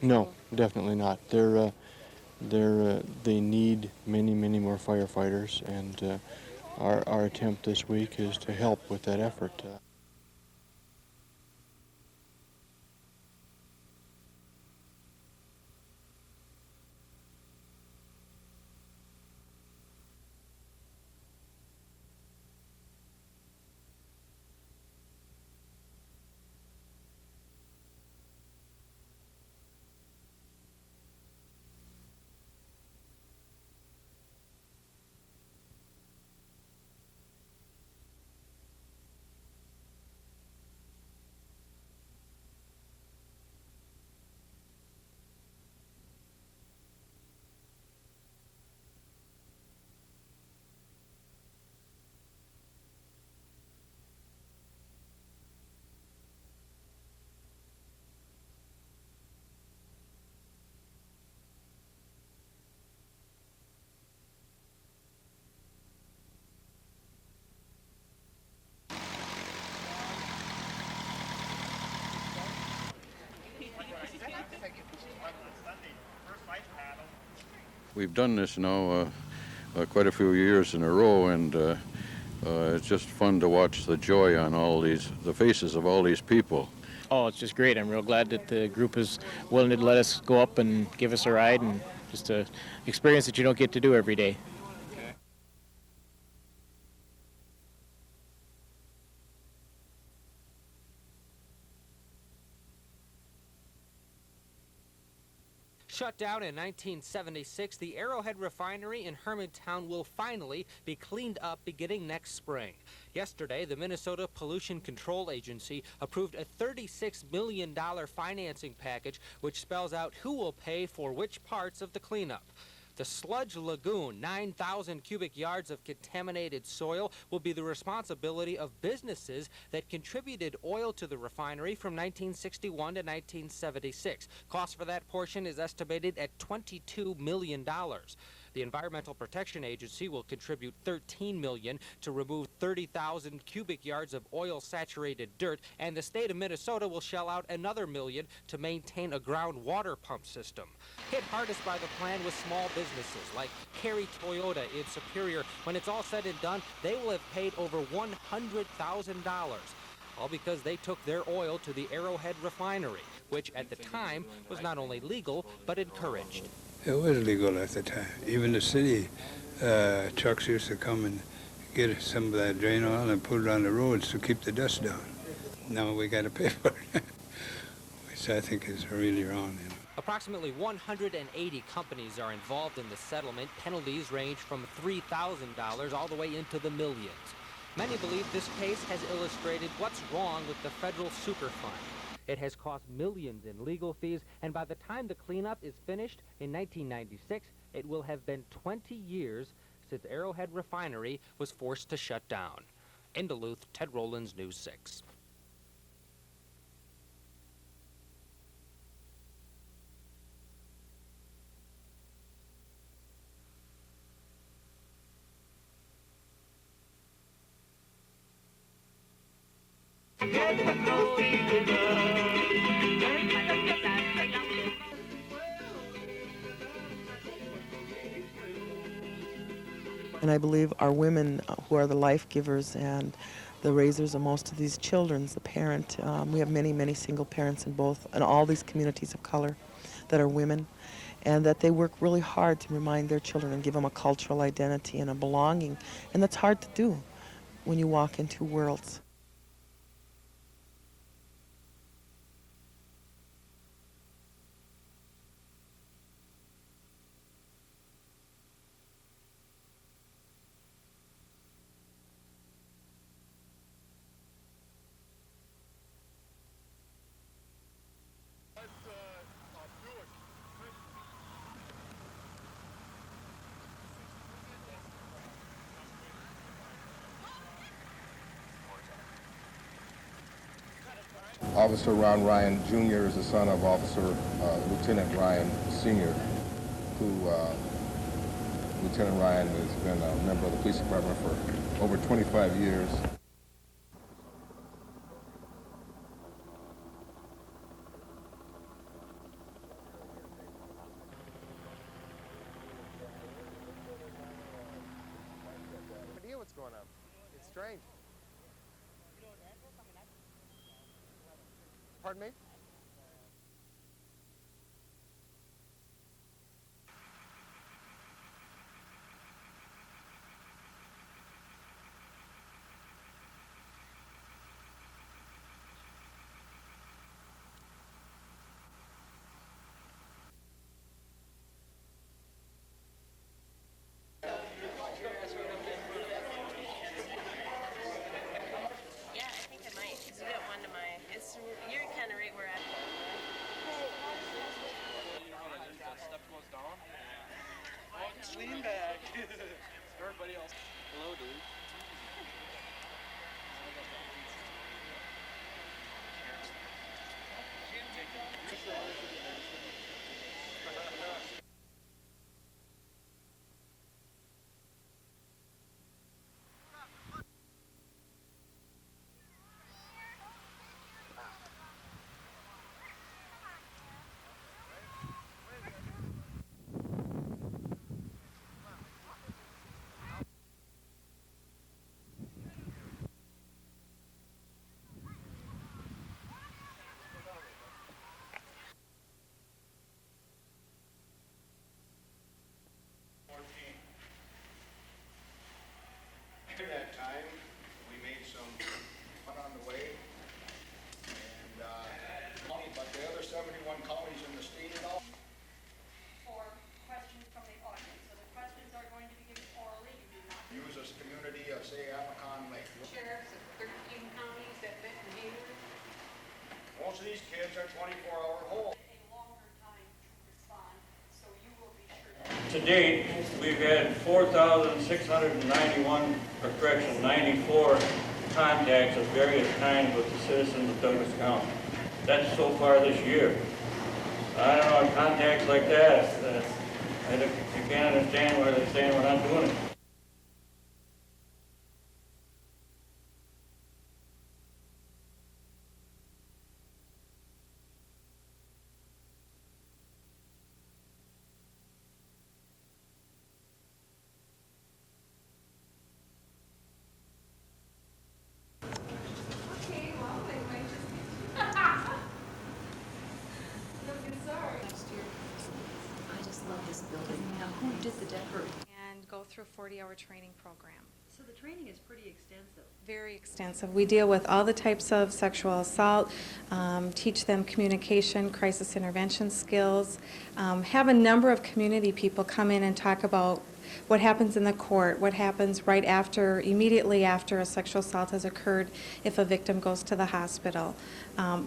No, definitely not. They need many more firefighters, and our attempt this week is to help with that effort. We've done this now quite a few years in a row, and it's just fun to watch the joy on the faces of all these people. Oh, it's just great. I'm real glad that the group is willing to let us go up and give us a ride, and just an experience that you don't get to do every day. Shut down in 1976, the Arrowhead Refinery in Hermantown will finally be cleaned up beginning next spring. Yesterday, the Minnesota Pollution Control Agency approved a $36 million financing package which spells out who will pay for which parts of the cleanup. The sludge lagoon, 9,000 cubic yards of contaminated soil, will be the responsibility of businesses that contributed oil to the refinery from 1961 to 1976. Cost for that portion is estimated at $22 million. The Environmental Protection Agency will contribute $13 million to remove 30,000 cubic yards of oil-saturated dirt, and the state of Minnesota will shell out another $1 million to maintain a groundwater pump system. Hit hardest by the plan was small businesses like Carey Toyota in Superior. When it's all said and done, they will have paid over $100,000. All because they took their oil to the Arrowhead Refinery, which at the time was not only legal, but encouraged. It was legal at the time. Even the city trucks used to come and get some of that drain oil and put it on the roads to keep the dust down. Now we got to pay for it, which I think is really wrong. You know. Approximately 180 companies are involved in the settlement. Penalties range from $3,000 all the way into the millions. Many believe this case has illustrated what's wrong with the federal Superfund. It has cost millions in legal fees, and by the time the cleanup is finished in 1996, it will have been 20 years since Arrowhead Refinery was forced to shut down. In Duluth, Ted Rowlands, News 6. And I believe our women who are the life givers and the raisers of most of these children, the parent, we have many single parents in all these communities of color that are women, and that they work really hard to remind their children and give them a cultural identity and a belonging. And that's hard to do when you walk in two worlds. Officer Ron Ryan Jr. is the son of Officer Lieutenant Ryan Sr., who Lieutenant Ryan has been a member of the police department for over 25 years. strange. Pardon me? Yeah, I think I might, because you got one to my, you're kind of right where I'm. Lean back. Everybody else. Hello, dude. During that time, we made some fun on the way, and but the other 71 counties in the state and all. For questions from the audience. So the questions are going to be given orally. You do not Use this community of, say, Amacon Lake. sheriffs of 13 counties that met in Hayward. Most of these kids are 24-hour hold. A longer time to respond, so you will be sure. To date, we've had 4,691, or correction, 94 contacts of various kinds with the citizens of Douglas County. That's so far this year. I don't know, contacts like that, you can't understand why they're saying we're not doing it. Okay, well, they might just be. Looking sorry. Last year, I just love this building. Now, who did the decorating? And go through a 40-hour training program. So the training is pretty extensive. Very extensive. We deal with all the types of sexual assault, teach them communication, crisis intervention skills, have a number of community people come in and talk about what happens in the court, what happens right after, immediately after a sexual assault has occurred if a victim goes to the hospital.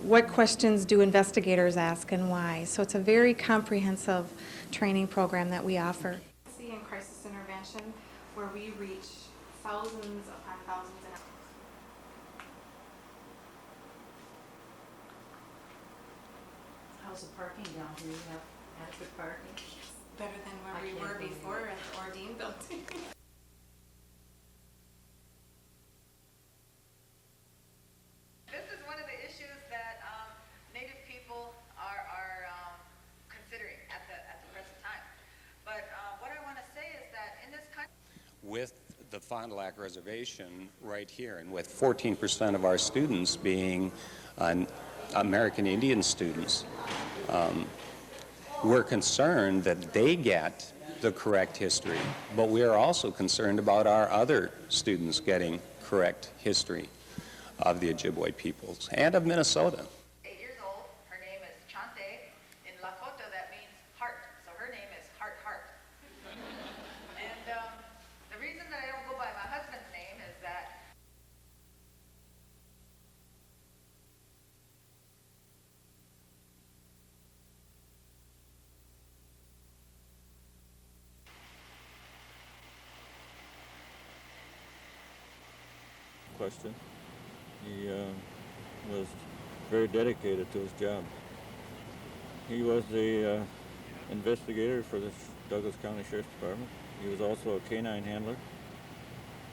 What questions do investigators ask and why? So it's a very comprehensive training program that we offer. See in crisis intervention where we reach thousands upon thousands of How's the parking down here? You have adequate parking? better than I where we can't were believe before it. at the Ordine building. This is one of the issues that Native people are considering at the present time. But what I want to say is that in this country, with the Fond du Lac Reservation right here, and with 14% of our students being American Indian students, we're concerned that they get the correct history, but we are also concerned about our other students getting correct history of the Ojibwe peoples and of Minnesota. 8 years old, her name is Chante. In Lakota, that means heart. So her name is Heart Heart. And the reason that I don't go by my husband's name is that Question. He was very dedicated to his job. He was the investigator for the Douglas County Sheriff's Department. He was also a canine handler.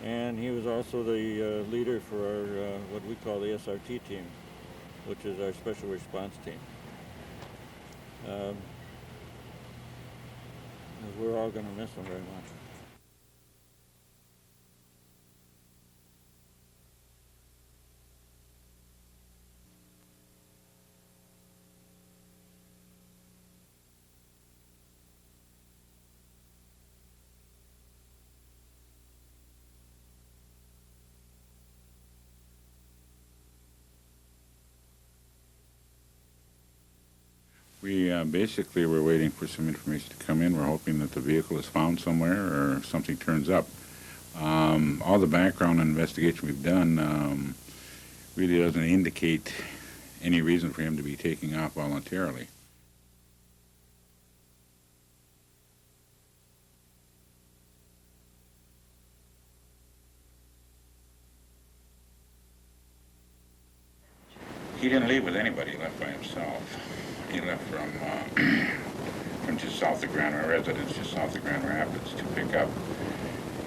And he was also the leader for our, what we call the SRT team, which is our special response team. We're all going to miss him very much. Basically, we're waiting for some information to come in. We're hoping that the vehicle is found somewhere or something turns up. All the background investigation we've done really doesn't indicate any reason for him to be taking off voluntarily. He didn't leave with anybody. He left by himself. He left from just south of Grand Rapids, residence just south of Grand Rapids, to pick up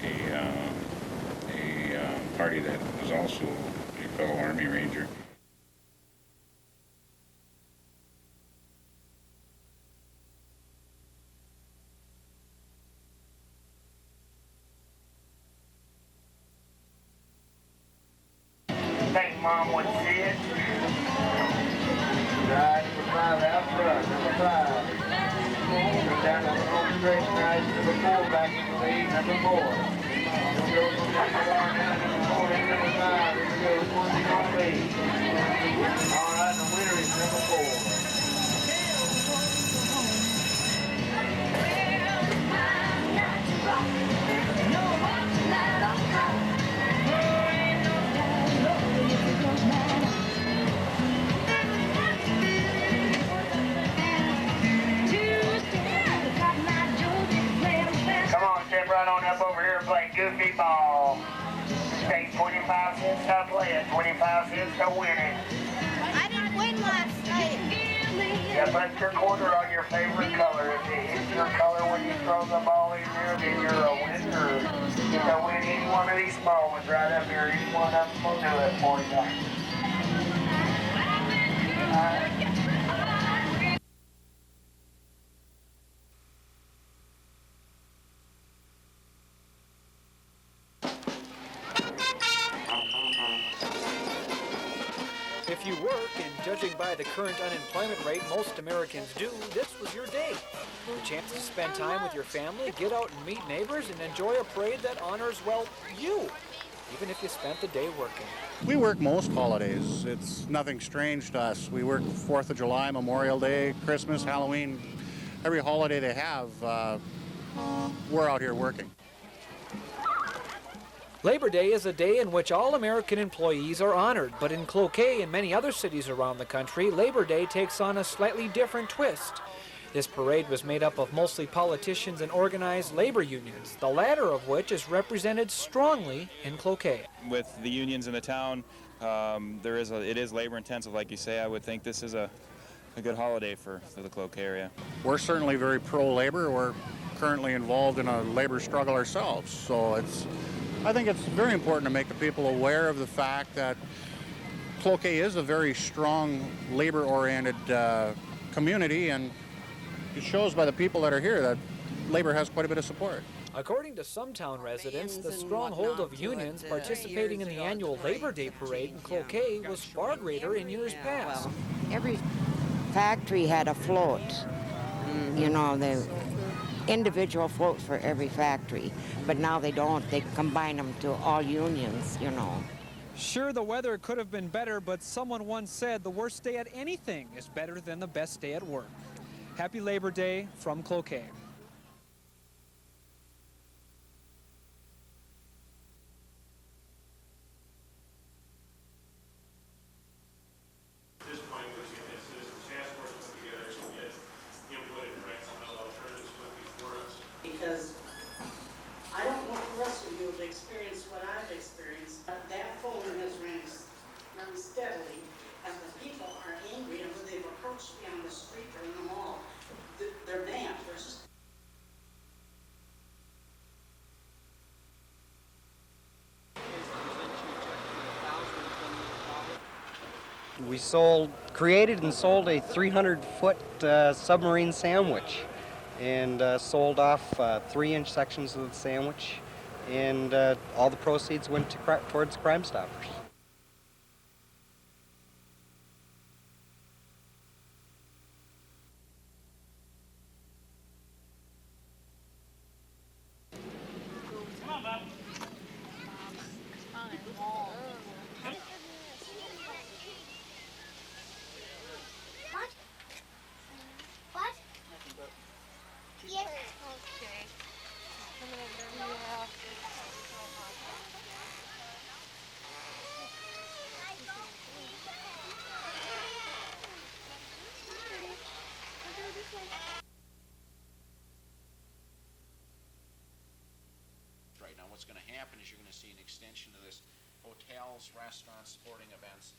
a party that was also a fellow Army Ranger. Think Mom would see it. Ride number 5 out front, number 5. Go down on the home stretch, ride number 4 back in the lead, number 4. We'll go from number 1 down to number 4 and number 5. Here we go, which one's he gonna be? All right, the winner is number 4. Come on, step right on up over here and play goofy ball. Take 25 cents to play it, 25 cents to win it. I didn't win last night. Yeah, put your quarter on your favorite color. If it hits your color when you throw the ball in there, then you're a winner. You can win any one of these small ones right up here. Any one of them will do it for you. If you work, and judging by the current unemployment rate most Americans do, this was your day. The chance to spend time with your family, get out and meet neighbors, and enjoy a parade that honors, well, you, even if you spent the day working. We work most holidays. It's nothing strange to us. We work 4th of July, Memorial Day, Christmas, Halloween. Every holiday they have, we're out here working. Labor Day is a day in which all American employees are honored, but in Cloquet and many other cities around the country, Labor Day takes on a slightly different twist. This parade was made up of mostly politicians and organized labor unions, the latter of which is represented strongly in Cloquet. With the unions in the town, it is labor intensive, like you say. I would think this is a good holiday for the Cloquet area. We're certainly very pro-labor. We're currently involved in a labor struggle ourselves, so I think it's very important to make the people aware of the fact that Cloquet is a very strong labor-oriented community, and it shows by the people that are here that labor has quite a bit of support. According to some town residents, the stronghold of unions participating in the annual Labor Day parade in Cloquet was far greater in years past. Every factory had a float, you know, the individual floats for every factory, but now they don't. They combine them to all unions, you know. Sure, the weather could have been better, but someone once said the worst day at anything is better than the best day at work. Happy Labor Day from Cloquet. Because I don't want the rest of you to experience what I've experienced. That phone has run steadily, and the people are angry, and when they've approached me on the street or in the mall, they're mad. We created and sold a 300-foot submarine sandwich, and sold off 3-inch sections of the sandwich, and all the proceeds went towards Crime Stoppers. What? see an extension of this. Hotels, restaurants, sporting events.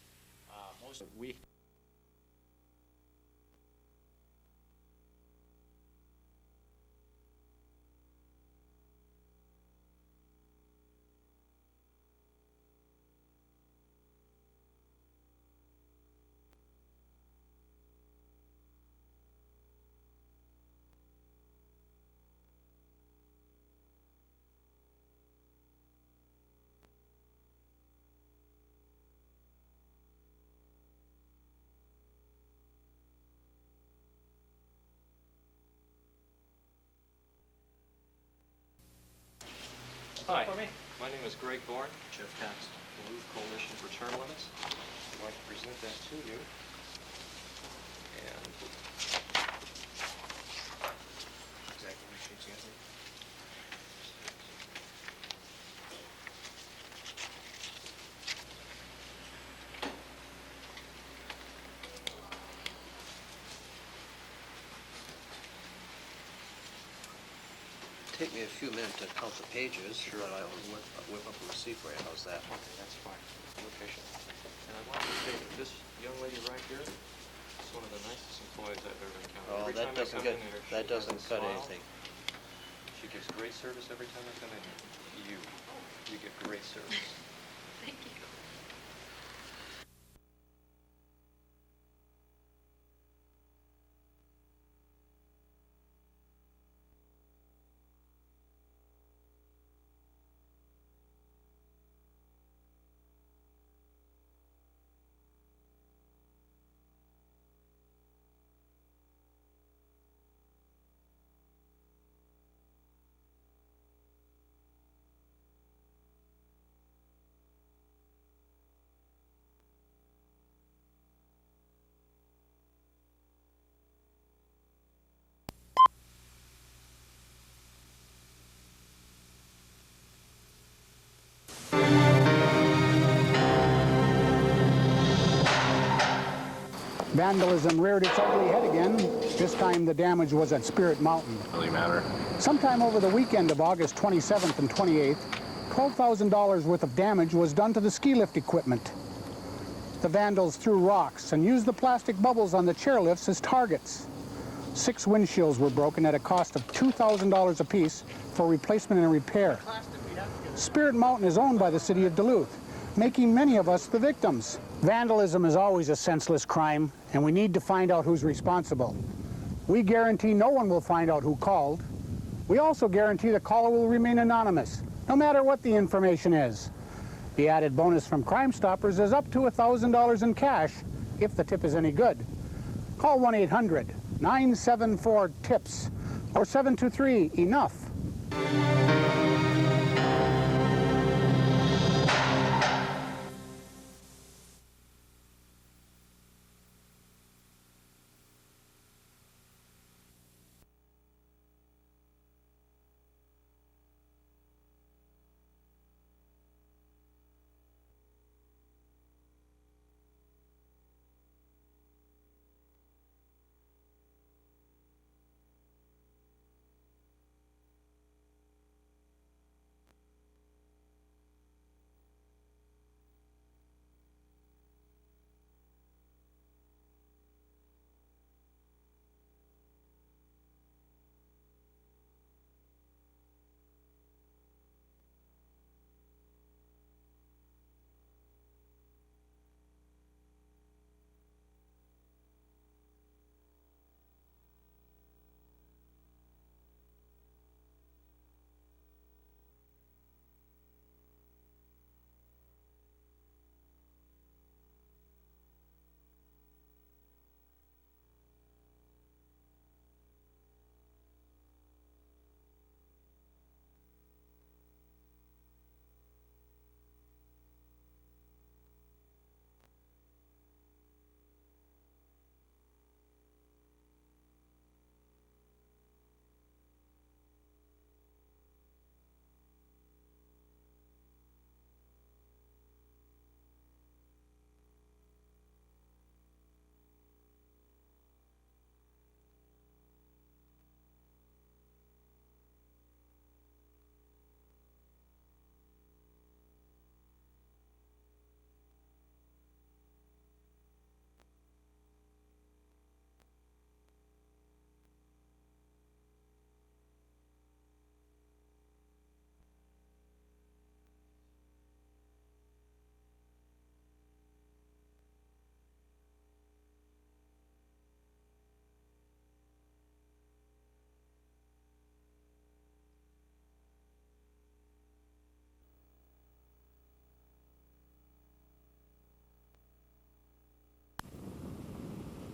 We Hi, my name is Greg Bourne, Jeff Tax, Duluth Coalition for Term Limits. I'd like to present that to you. And exactly what sheets you have here. Take me a few minutes to count the pages. Sure. But I'll whip up a receipt for you. How's that? Okay, that's fine. Be patient. And I want to say that this young lady right here is one of the nicest employees I've ever encountered. Oh, every that time doesn't I come get in here, that she has doesn't a cut smile. anything. She gives great service every time I come in here. You get great service. Thank you. Vandalism reared its ugly head again. This time the damage was at Spirit Mountain. Really matter. Sometime over the weekend of August 27th and 28th, $12,000 worth of damage was done to the ski lift equipment. The vandals threw rocks and used the plastic bubbles on the chairlifts as targets. 6 windshields were broken at a cost of $2,000 apiece for replacement and repair. Spirit Mountain is owned by the city of Duluth, making many of us the victims. Vandalism is always a senseless crime, and we need to find out who's responsible. We guarantee no one will find out who called. We also guarantee the caller will remain anonymous, no matter what the information is. The added bonus from Crime Stoppers is up to $1,000 in cash, if the tip is any good. Call 1-800-974-TIPS or 723-ENOUGH.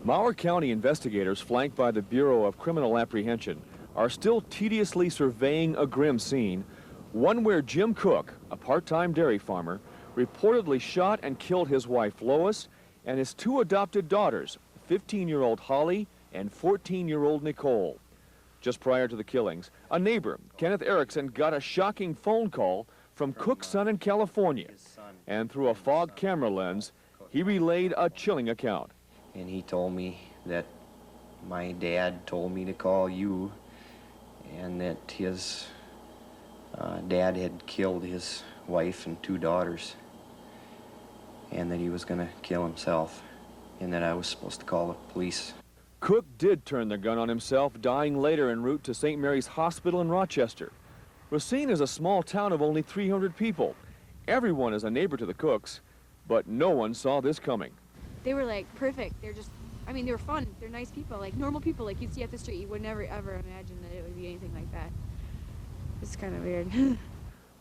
Mower County investigators, flanked by the Bureau of Criminal Apprehension, are still tediously surveying a grim scene, one where Jim Cook, a part-time dairy farmer, reportedly shot and killed his wife Lois and his two adopted daughters, 15-year-old Holly and 14-year-old Nicole. Just prior to the killings, a neighbor, Kenneth Erickson, got a shocking phone call from Cook's son in California, and through a fog camera lens, he relayed a chilling account. And he told me that my dad told me to call you, and that his dad had killed his wife and two daughters, and that he was going to kill himself, and that I was supposed to call the police. Cook did turn the gun on himself, dying later en route to St. Mary's Hospital in Rochester. Racine is a small town of only 300 people. Everyone is a neighbor to the Cooks, but no one saw this coming. They were like perfect. They're just, I mean, they were fun. They're nice people, like normal people like you'd see at the street. You would never ever imagine that it would be anything like that. It's kind of weird.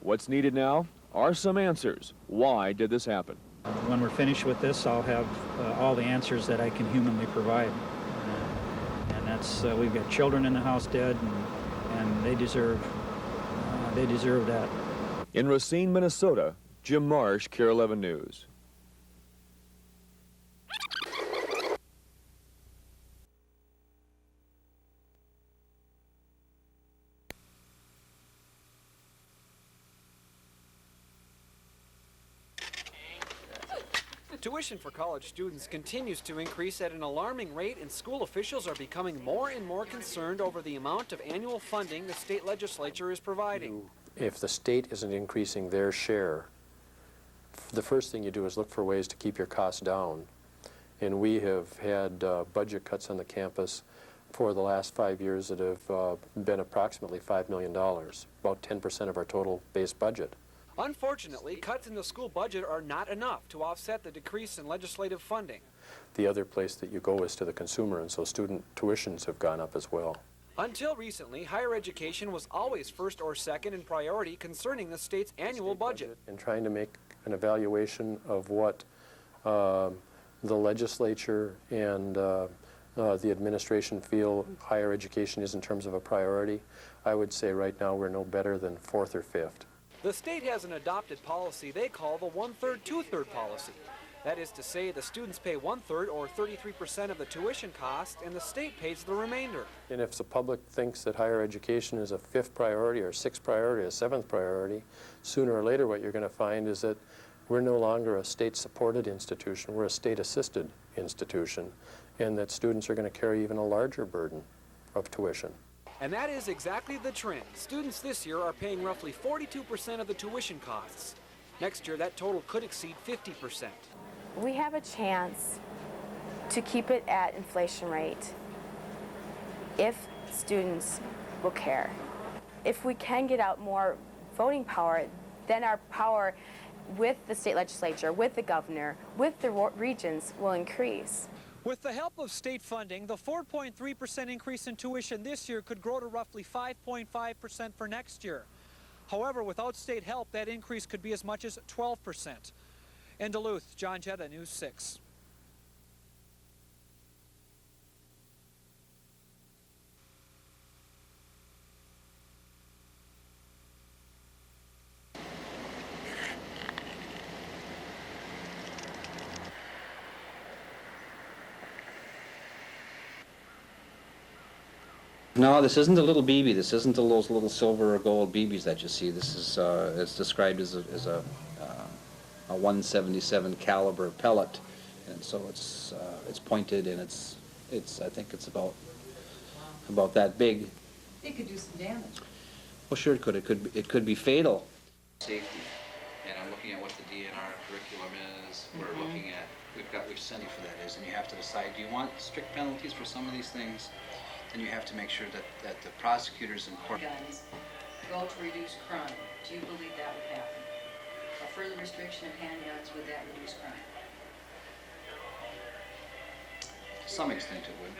What's needed now are some answers. Why did this happen? When we're finished with this, I'll have all the answers that I can humanly provide. And that's, we've got children in the house dead, and they deserve that. In Racine, Minnesota, Jim Marsh, KARE 11 News. Tuition for college students continues to increase at an alarming rate, and school officials are becoming more and more concerned over the amount of annual funding the state legislature is providing. If the state isn't increasing their share, the first thing you do is look for ways to keep your costs down. And we have had budget cuts on the campus for the last 5 years that have been approximately $5 million, about 10% of our total base budget. Unfortunately, cuts in the school budget are not enough to offset the decrease in legislative funding. The other place that you go is to the consumer, and so student tuitions have gone up as well. Until recently, higher education was always first or second in priority concerning the state's annual budget. And trying to make an evaluation of what the legislature and the administration feel higher education is in terms of a priority, I would say right now we're no better than fourth or fifth. The state has an adopted policy they call the one-third, two-third policy. That is to say, the students pay one-third, or 33% of the tuition cost, and the state pays the remainder. And if the public thinks that higher education is a fifth priority, or sixth priority, or seventh priority, sooner or later what you're going to find is that we're no longer a state-supported institution, we're a state-assisted institution, and that students are going to carry even a larger burden of tuition. And that is exactly the trend. Students this year are paying roughly 42% of the tuition costs. Next year, that total could exceed 50%. We have a chance to keep it at inflation rate if students will care. If we can get out more voting power, then our power with the state legislature, with the governor, with the regions will increase. With the help of state funding, the 4.3% increase in tuition this year could grow to roughly 5.5% for next year. However, without state help, that increase could be as much as 12%. In Duluth, John Jetta, News 6. No, this isn't a little BB. This isn't those little silver or gold BBs that you see. This is it's described as a 177 caliber pellet, and so it's pointed, and it's I think it's about that big. It could do some damage. Well, sure it could. It could be fatal. Safety, and I'm looking at what the DNR curriculum is. We're looking at we've studied for that is, and you have to decide: do you want strict penalties for some of these things? Then you have to make sure that the prosecutors in court. Guns go to reduce crime. Do you believe that would happen? A further restriction of handguns, would that reduce crime? To some extent it would.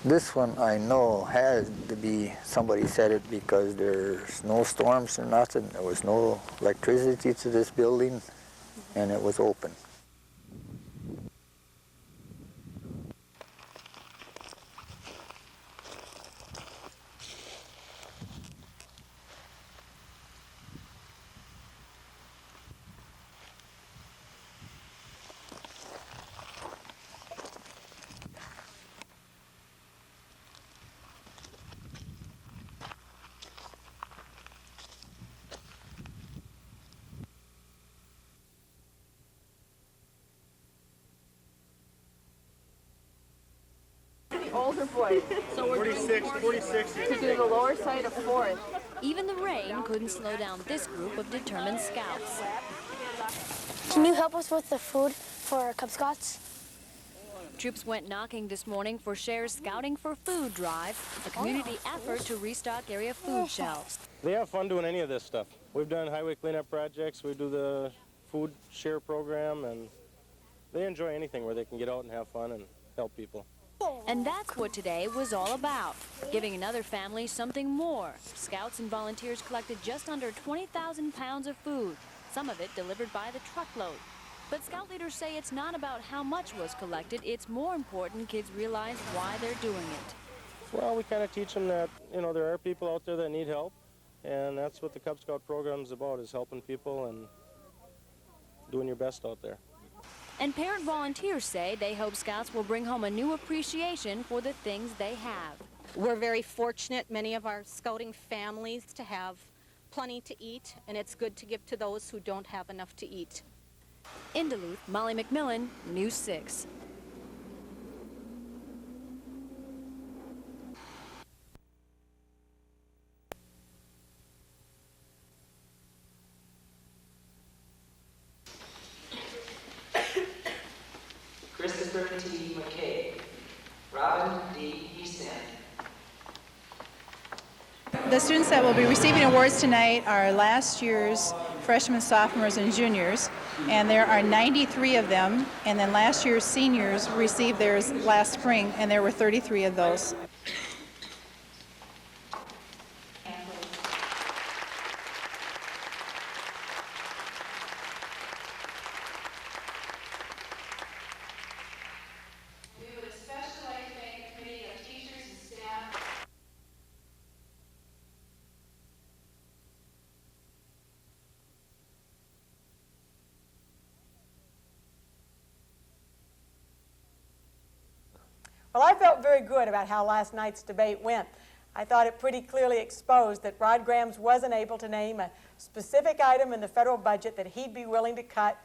This one I know had to be, somebody said it because there's no storms or nothing. There was no electricity to this building, and it was open. Older boys. So we're 46 to do the lower side of 4th. Even the rain couldn't slow down this group of determined scouts. Can you help us with the food for Cub Scouts? Troops went knocking this morning for Share's Scouting for Food drive, a community effort to restock area food shelves. They have fun doing any of this stuff. We've done highway cleanup projects, we do the food share program, and they enjoy anything where they can get out and have fun and help people. And that's what today was all about, giving another family something more. Scouts and volunteers collected just under 20,000 pounds of food, some of it delivered by the truckload. But Scout leaders say it's not about how much was collected, it's more important kids realize why they're doing it. Well, we kind of teach them that, you know, there are people out there that need help, and that's what the Cub Scout program is about, is helping people and doing your best out there. And parent volunteers say they hope Scouts will bring home a new appreciation for the things they have. We're very fortunate, many of our scouting families, to have plenty to eat, and it's good to give to those who don't have enough to eat. In Duluth, Molly McMillan, News 6. Christopher T. McKay, Robin D. Easton. The students that will be receiving awards tonight are last year's freshmen, sophomores, and juniors, and there are 93 of them, and then last year's seniors received theirs last spring, and there were 33 of those. Well, I felt very good about how last night's debate went. I thought it pretty clearly exposed that Rod Grams wasn't able to name a specific item in the federal budget that he'd be willing to cut.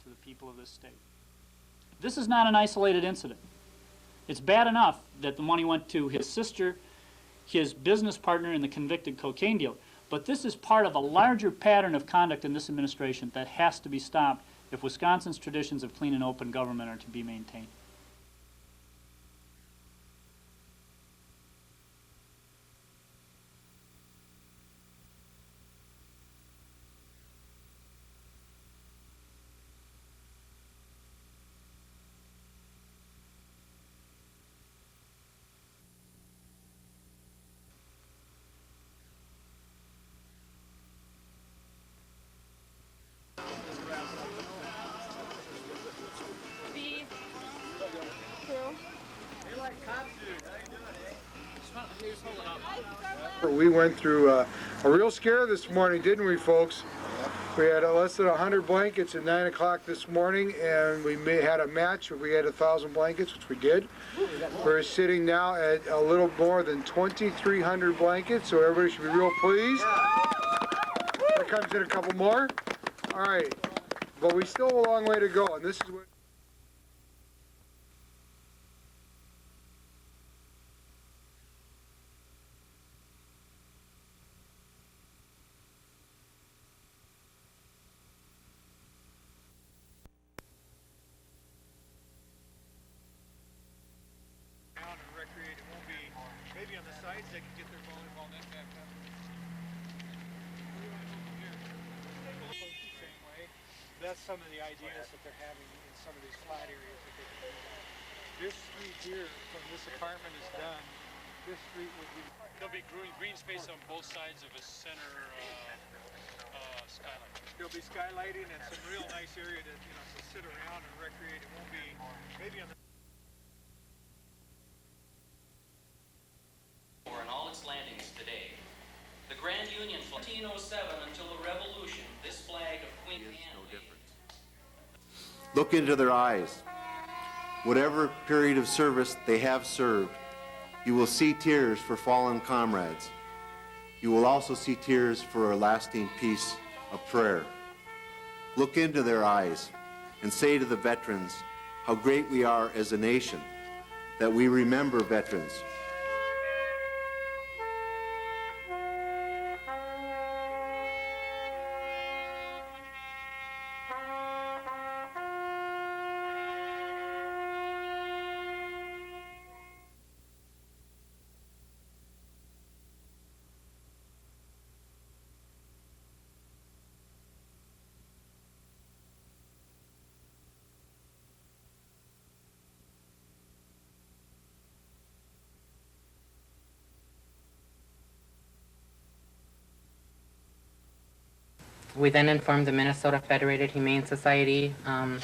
To the people of this state. This is not an isolated incident. It's bad enough that the money went to his sister, his business partner in the convicted cocaine deal, but this is part of a larger pattern of conduct in this administration that has to be stopped, if Wisconsin's traditions of clean and open government are to be maintained. We went through a real scare this morning, didn't we, folks? We had less than 100 blankets at 9 o'clock this morning, and we had a match where we had 1,000 blankets, which we did. We're sitting now at a little more than 2,300 blankets, so everybody should be real pleased. There comes in a couple more. All right, but we still have a long way to go, and this is what... Maybe on the sides they can get their volleyball net back up. Same way. That's some of the ideas that they're having in some of these flat areas that they can do that. This street here, from this apartment is done, this street would be... There'll be green space on both sides of a center skylight. There'll be skylighting and some real nice area to, to sit around and recreate. It won't be, maybe on the... On all its landings today. The Grand Union, 1907 until the Revolution, this flag of Queen Anne. No difference. Look into their eyes. Whatever period of service they have served, you will see tears for fallen comrades. You will also see tears for a lasting peace of prayer. Look into their eyes and say to the veterans how great we are as a nation, that we remember veterans. We then informed the Minnesota Federated Humane Society down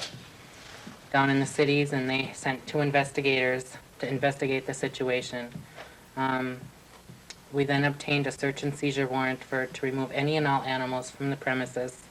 in the cities, and they sent 2 investigators to investigate the situation. We then obtained a search and seizure warrant to remove any and all animals from the premises.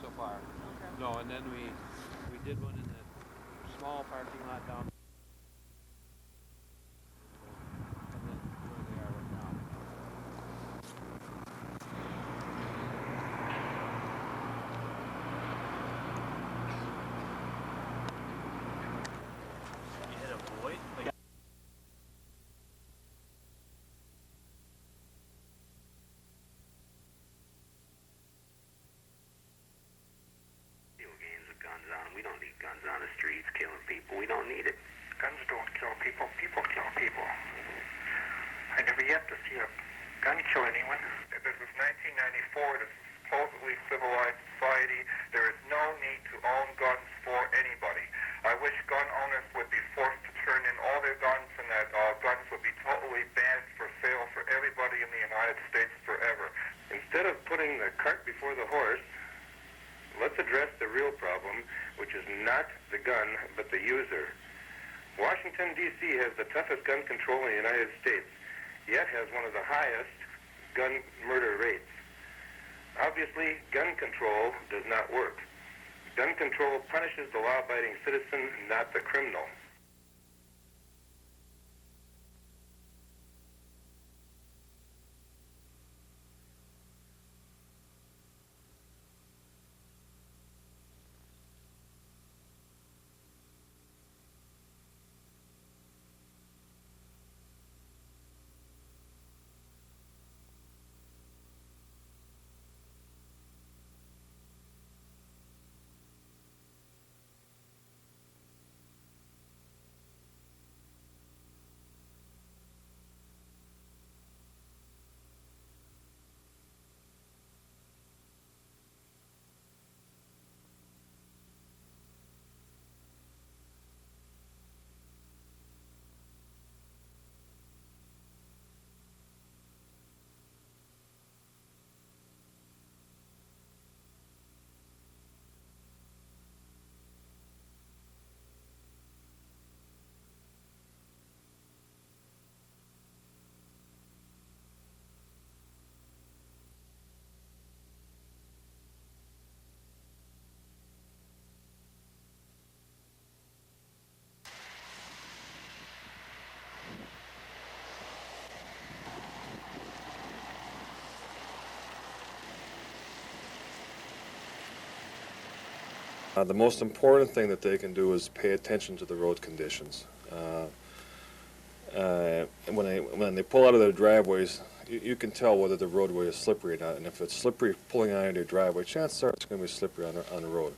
So far. Okay. No, and then we did one in the small parking lot down. And then where they are right now. You hit a void? Like we don't need guns on the streets killing people. We don't need it. Guns don't kill people. People kill people. I never yet to see a gun kill anyone. This is 1994. This is supposedly civilized society. There is no need to own guns for anybody. I wish gun owners would be forced to turn in all their guns, and that guns would be totally banned for sale for everybody in the United States forever. They Instead of putting the cart before the horse, let's address the real problem, which is not the gun, but the user. Washington, D.C. has the toughest gun control in the United States, yet has one of the highest gun murder rates. Obviously, gun control does not work. Gun control punishes the law-abiding citizen, not the criminal. The most important thing that they can do is pay attention to the road conditions. When they pull out of their driveways, you can tell whether the roadway is slippery or not. And if it's slippery pulling out of your driveway, chances are it's going to be slippery on the road.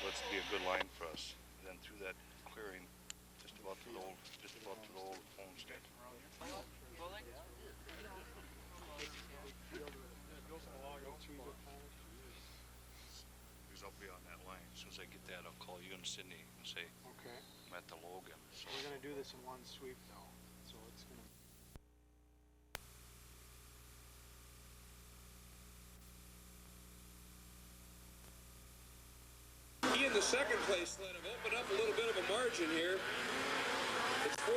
Let's be a good line for us. And then through that clearing, just about to the old homestead. Because I'll be on that line. As soon as I get that, I'll call you and Sydney and say, okay, I'm at the Logan. So we're going to do this in one sweep, though. So it's going to... He in the second place led him. Opened up a little bit of a margin here. It's 4:01.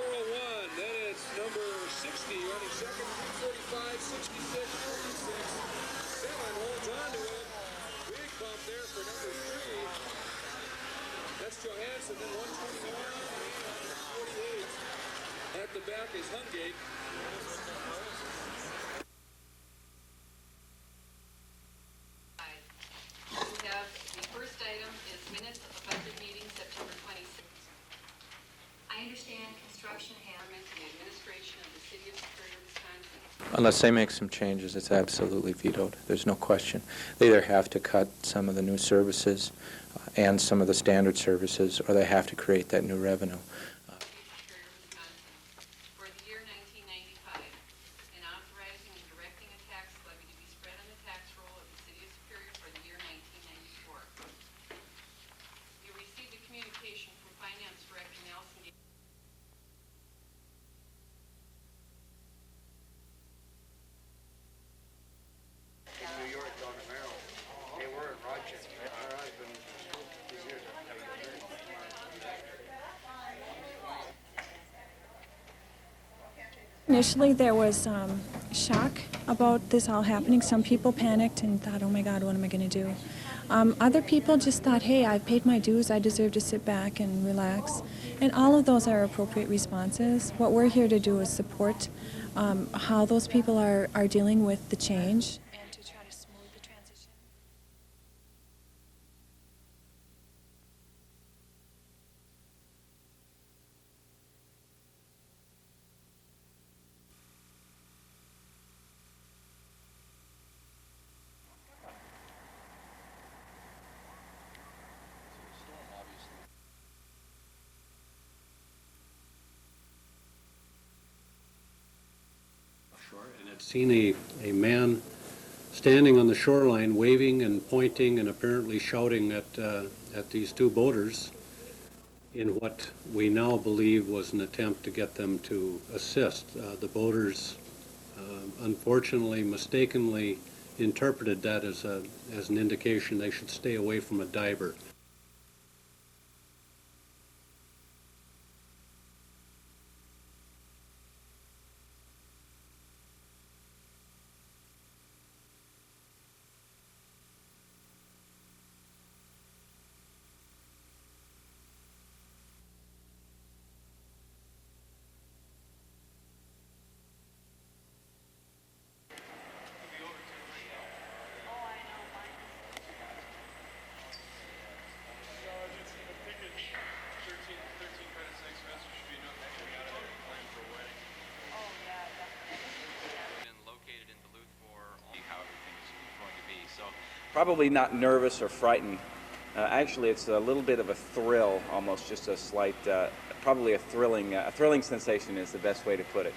Then it's number 60 running second, 45, 66, 46. 7 holds on to it. Big bump there for number 3. That's Johansson. Then 121, 48. At the back is Hungate. We have the first item is minutes of the budget meeting September 26th. I understand construction hammered to the administration of the city of Superior, Wisconsin. Unless they make some changes, it's absolutely vetoed. There's no question. They either have to cut some of the new services and some of the standard services, or they have to create that new revenue. For the year 1995, and authorizing and directing a tax levy to be spread on the tax roll of the city of Superior for the year 1994. You received a communication from Finance Director Nelson. In New York, down in Maryland. They were in Rochester. Our husband, these years, Initially, there was shock about this all happening. Some people panicked and thought, oh my God, what am I going to do? Other people just thought, hey, I've paid my dues, I deserve to sit back and relax. And all of those are appropriate responses. What we're here to do is support how those people are dealing with the change. And to try to smooth the transition. I'd seen a man standing on the shoreline waving and pointing and apparently shouting at these two boaters in what we now believe was an attempt to get them to assist. The boaters unfortunately mistakenly interpreted that as an indication they should stay away from a diver. Probably not nervous or frightened. Actually, it's a little bit of a thrill, almost just a slight, probably a thrilling sensation is the best way to put it.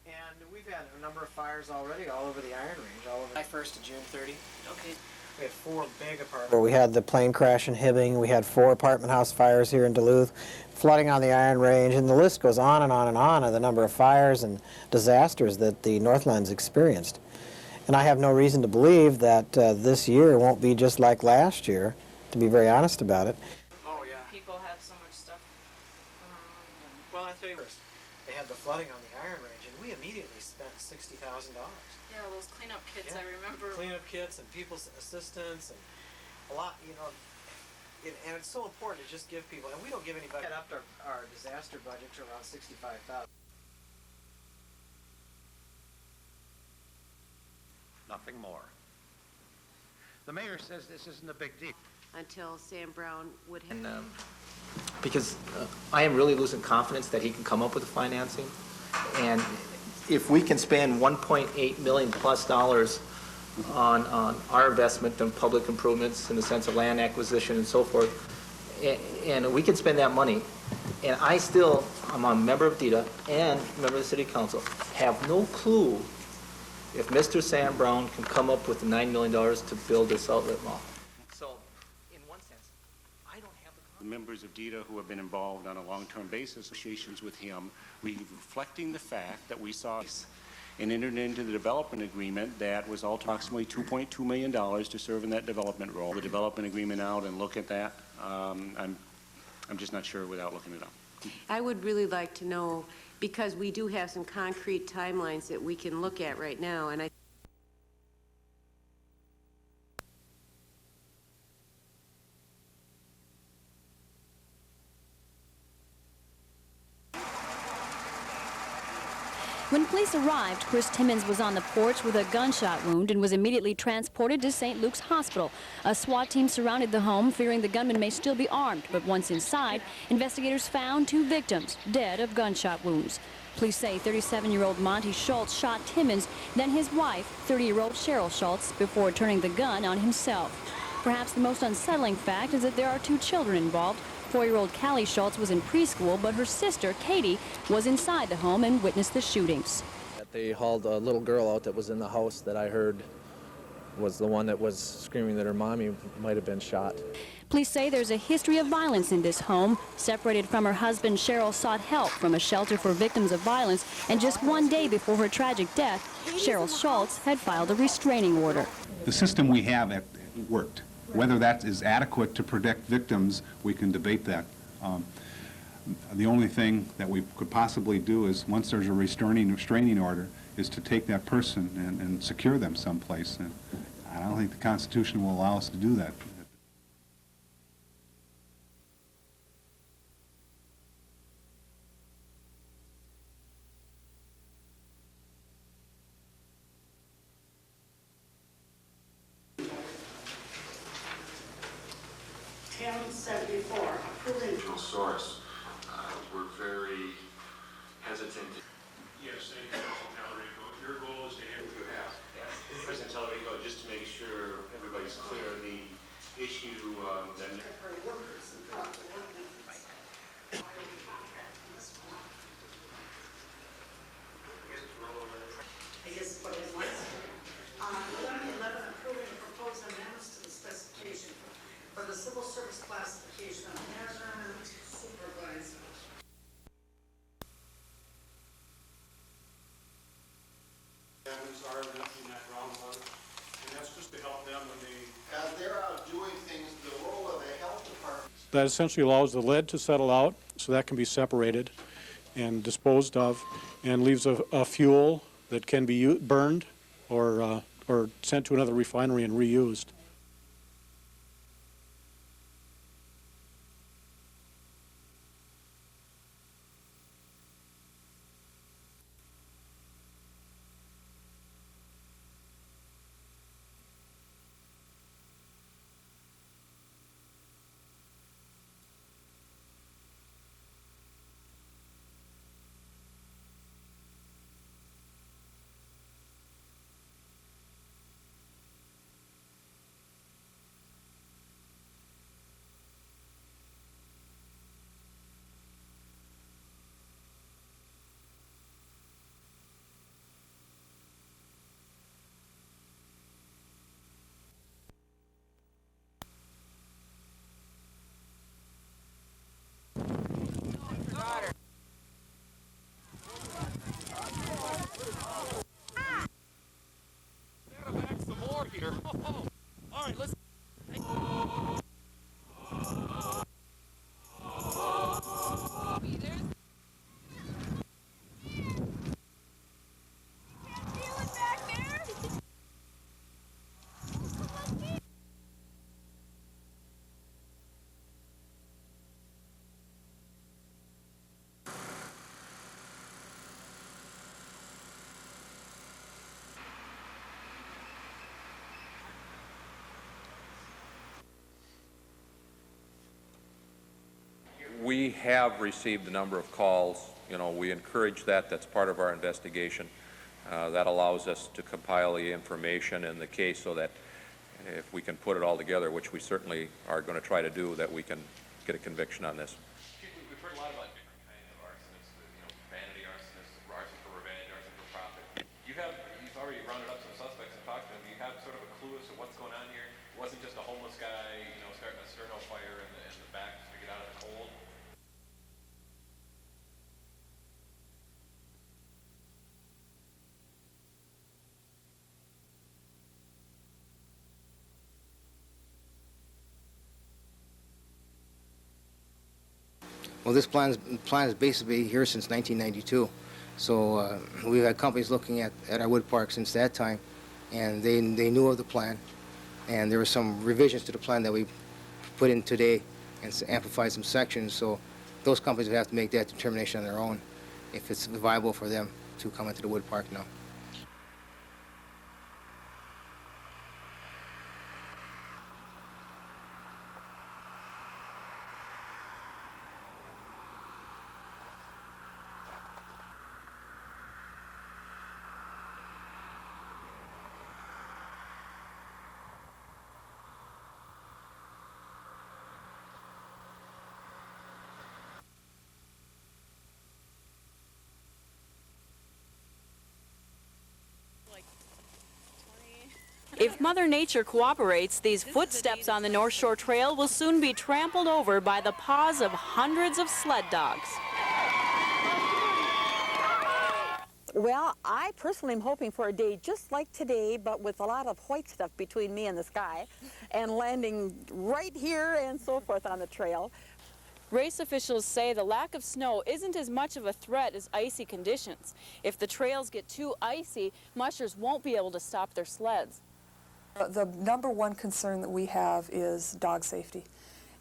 And we've had a number of fires already all over the Iron Range, all over July 1st to June 30. Okay. We had 4 big apartments. We had the plane crash in Hibbing. We had 4 apartment house fires here in Duluth, flooding on the Iron Range, and the list goes on and on and on of the number of fires and disasters that the Northlands experienced. And I have no reason to believe that this year won't be just like last year, to be very honest about it. Oh, yeah. People have so much stuff. Well, I'll tell you first, they had the flooding on the Iron Range, and we immediately spent $60,000. Yeah, those cleanup kits, Yeah. I remember. Cleanup kits and people's assistance and a lot, you know, and it's so important to just give people, and we don't give anybody, we upped our disaster budget to around $65,000. Nothing more. The mayor says this isn't a big deal. Until Sam Brown would have. And, because I am really losing confidence that he can come up with the financing. And if we can spend $1.8 million plus on our investment in public improvements in the sense of land acquisition and so forth, and we can spend that money, and I'm a member of DETA and member of the City Council, have no clue if Mr. Sam Brown can come up with the $9 million to build this outlet mall. So, in one sense, I don't have the members of DETA who have been involved on a long-term basis, associations with him, reflecting the fact that we saw and entered into the development agreement that was approximately $2.2 million to serve in that development role. The development agreement out and look at that. I'm just not sure without looking it up. I would really like to know, because we do have some concrete timelines that we can look at right now, and When police arrived, Chris Timmons was on the porch with a gunshot wound and was immediately transported to St. Luke's Hospital. A SWAT team surrounded the home, fearing the gunman may still be armed. But once inside, investigators found 2 victims dead of gunshot wounds. Police say 37-year-old Monty Schultz shot Timmons, then his wife, 30-year-old Cheryl Schultz, before turning the gun on himself. Perhaps the most unsettling fact is that there are 2 children involved. 4-year-old Callie Schultz was in preschool, but her sister, Katie, was inside the home and witnessed the shootings. They hauled a little girl out that was in the house that I heard was the one that was screaming that her mommy might have been shot. Police say there's a history of violence in this home. Separated from her husband, Cheryl sought help from a shelter for victims of violence, and just 1 day before her tragic death, Cheryl Schultz had filed a restraining order. The system we have worked. Whether that is adequate to protect victims, we can debate that. The only thing that we could possibly do is, once there's a restraining order, is to take that person and secure them someplace. And I don't think the Constitution will allow us to do that. Source. We're very hesitant. Yes, thank you, President Talarico. Your goal is to have what you have. Yes. President Talarico, just to make sure everybody's clear, the issue that... I guess what it was. 11, approving the proposed amendments to the specification for the civil service classification of measurement supervisor. Are in that groundwater, and that's just to help them when they... As they're out doing things, the role of the health department... That essentially allows the lead to settle out, so that can be separated and disposed of, and leaves a fuel that can be burned or sent to another refinery and reused. All right, let's... We have received a number of calls. You know, we encourage that. That's part of our investigation. That allows us to compile the information in the case so that if we can put it all together, which we certainly are going to try to do, that we can get a conviction on this. We've heard a lot about different kinds of arsonists, vanity arsonists, arson for revenge, arson for profit. You've already rounded up some suspects and talked to them. Do you have sort of a clue as to what's going on here? It wasn't just a homeless guy, starting a sterno fire in the back to get out of the cold. Well, this plan is basically here since 1992. So we've had companies looking at our wood park since that time, and they knew of the plan. And there were some revisions to the plan that we put in today and amplified some sections. So those companies would have to make that determination on their own if it's viable for them. to come into the wood park now. If Mother Nature cooperates, these footsteps on the North Shore Trail will soon be trampled over by the paws of hundreds of sled dogs. Well, I personally am hoping for a day just like today, but with a lot of white stuff between me and the sky, and landing right here and so forth on the trail. Race officials say the lack of snow isn't as much of a threat as icy conditions. If the trails get too icy, mushers won't be able to stop their sleds. The number one concern that we have is dog safety.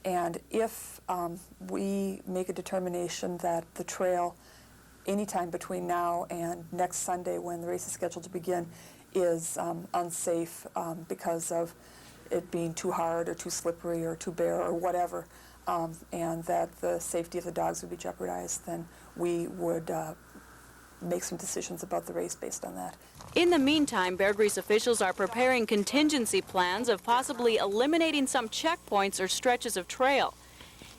And if we make a determination that the trail, anytime between now and next Sunday when the race is scheduled to begin, is unsafe because of it being too hard or too slippery or too bare or whatever, and that the safety of the dogs would be jeopardized, then we would make some decisions about the race based on that. In the meantime, Bear Grease officials are preparing contingency plans of possibly eliminating some checkpoints or stretches of trail.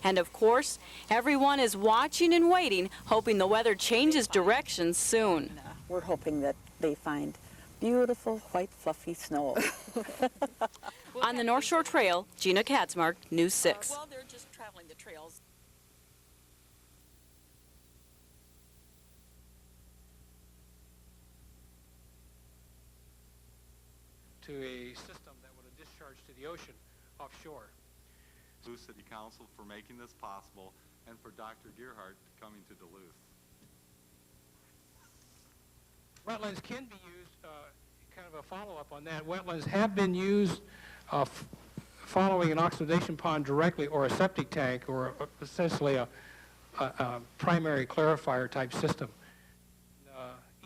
And of course, everyone is watching and waiting, hoping the weather changes direction soon. We're hoping that they find beautiful, white, fluffy snow. On the North Shore Trail, Gina Katzmark, News 6. Well, they're just traveling the trails. To a system that would have discharged to the ocean offshore. Duluth City Council for making this possible, and for Dr. Gearhart coming to Duluth. Wetlands can be used, kind of a follow-up on that. Wetlands have been used following an oxidation pond directly, or a septic tank, or essentially a primary clarifier type system.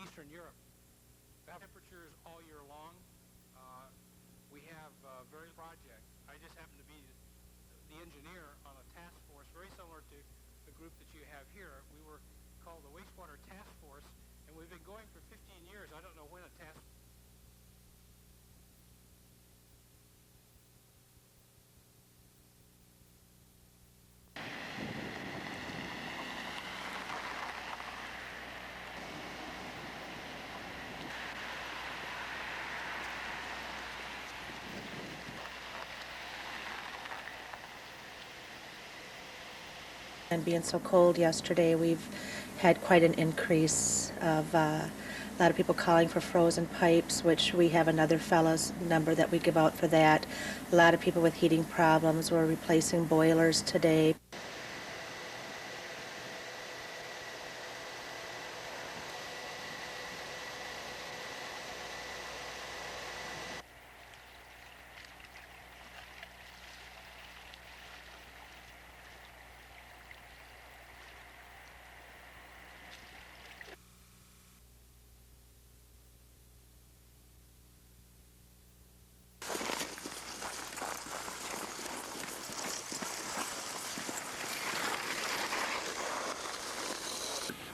Eastern Europe, temperatures all year long. We have various projects. I just happen to be the engineer on a task force very similar to the group that you have here. We were called the Wastewater Task Force, and we've been going for 15 years. I don't know when a task. And being so cold yesterday, we've had quite an increase of a lot of people calling for frozen pipes, which we have another fellow's number that we give out for that. A lot of people with heating problems. We're replacing boilers today.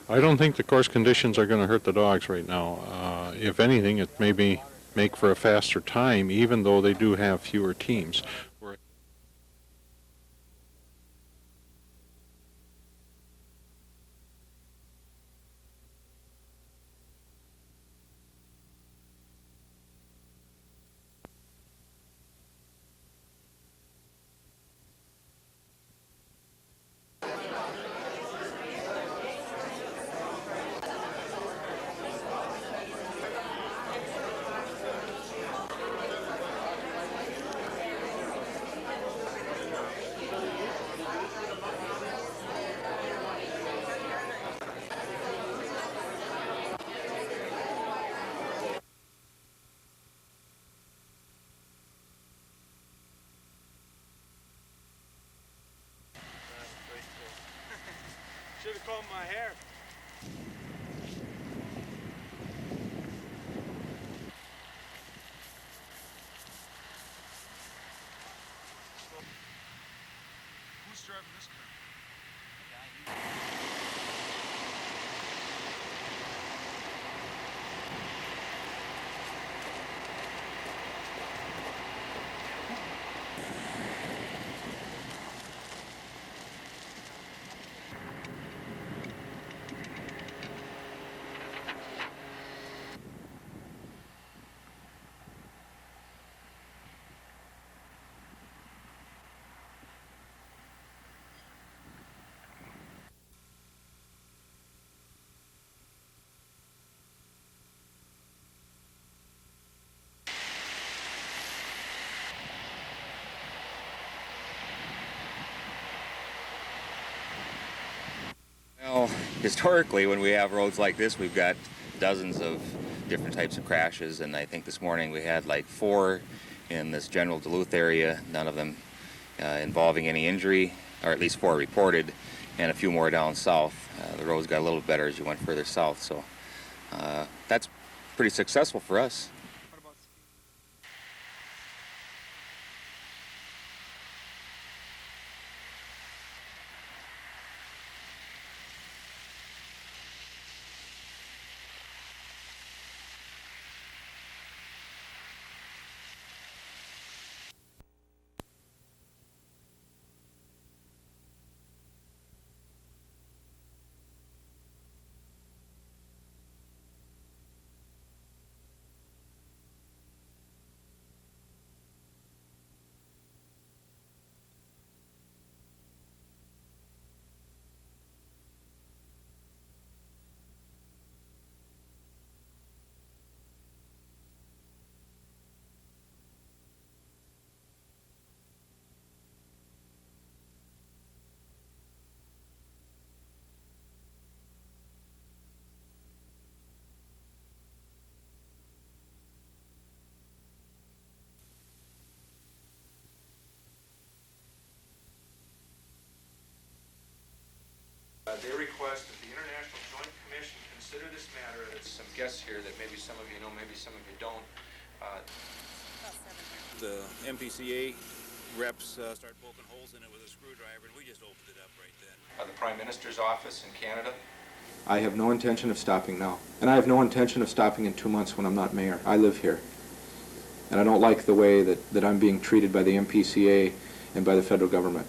I don't think the course conditions are going to hurt the dogs right now. If anything, it may make for a faster time, even though they do have fewer teams. Should have combed my hair. driving this car. Well, historically, when we have roads like this, we've got dozens of different types of crashes, and I think this morning we had like 4 in this general Duluth area, none of them involving any injury, or at least 4 reported, and a few more down south. The roads got a little better as you went further south, so that's pretty successful for us. They request that the International Joint Commission consider this matter. There's some guests here that maybe some of you know, maybe some of you don't. The MPCA reps started poking holes in it with a screwdriver, and we just opened it up right then. The Prime Minister's office in Canada. I have no intention of stopping now. And I have no intention of stopping in 2 months when I'm not mayor. I live here. And I don't like the way that I'm being treated by the MPCA and by the federal government.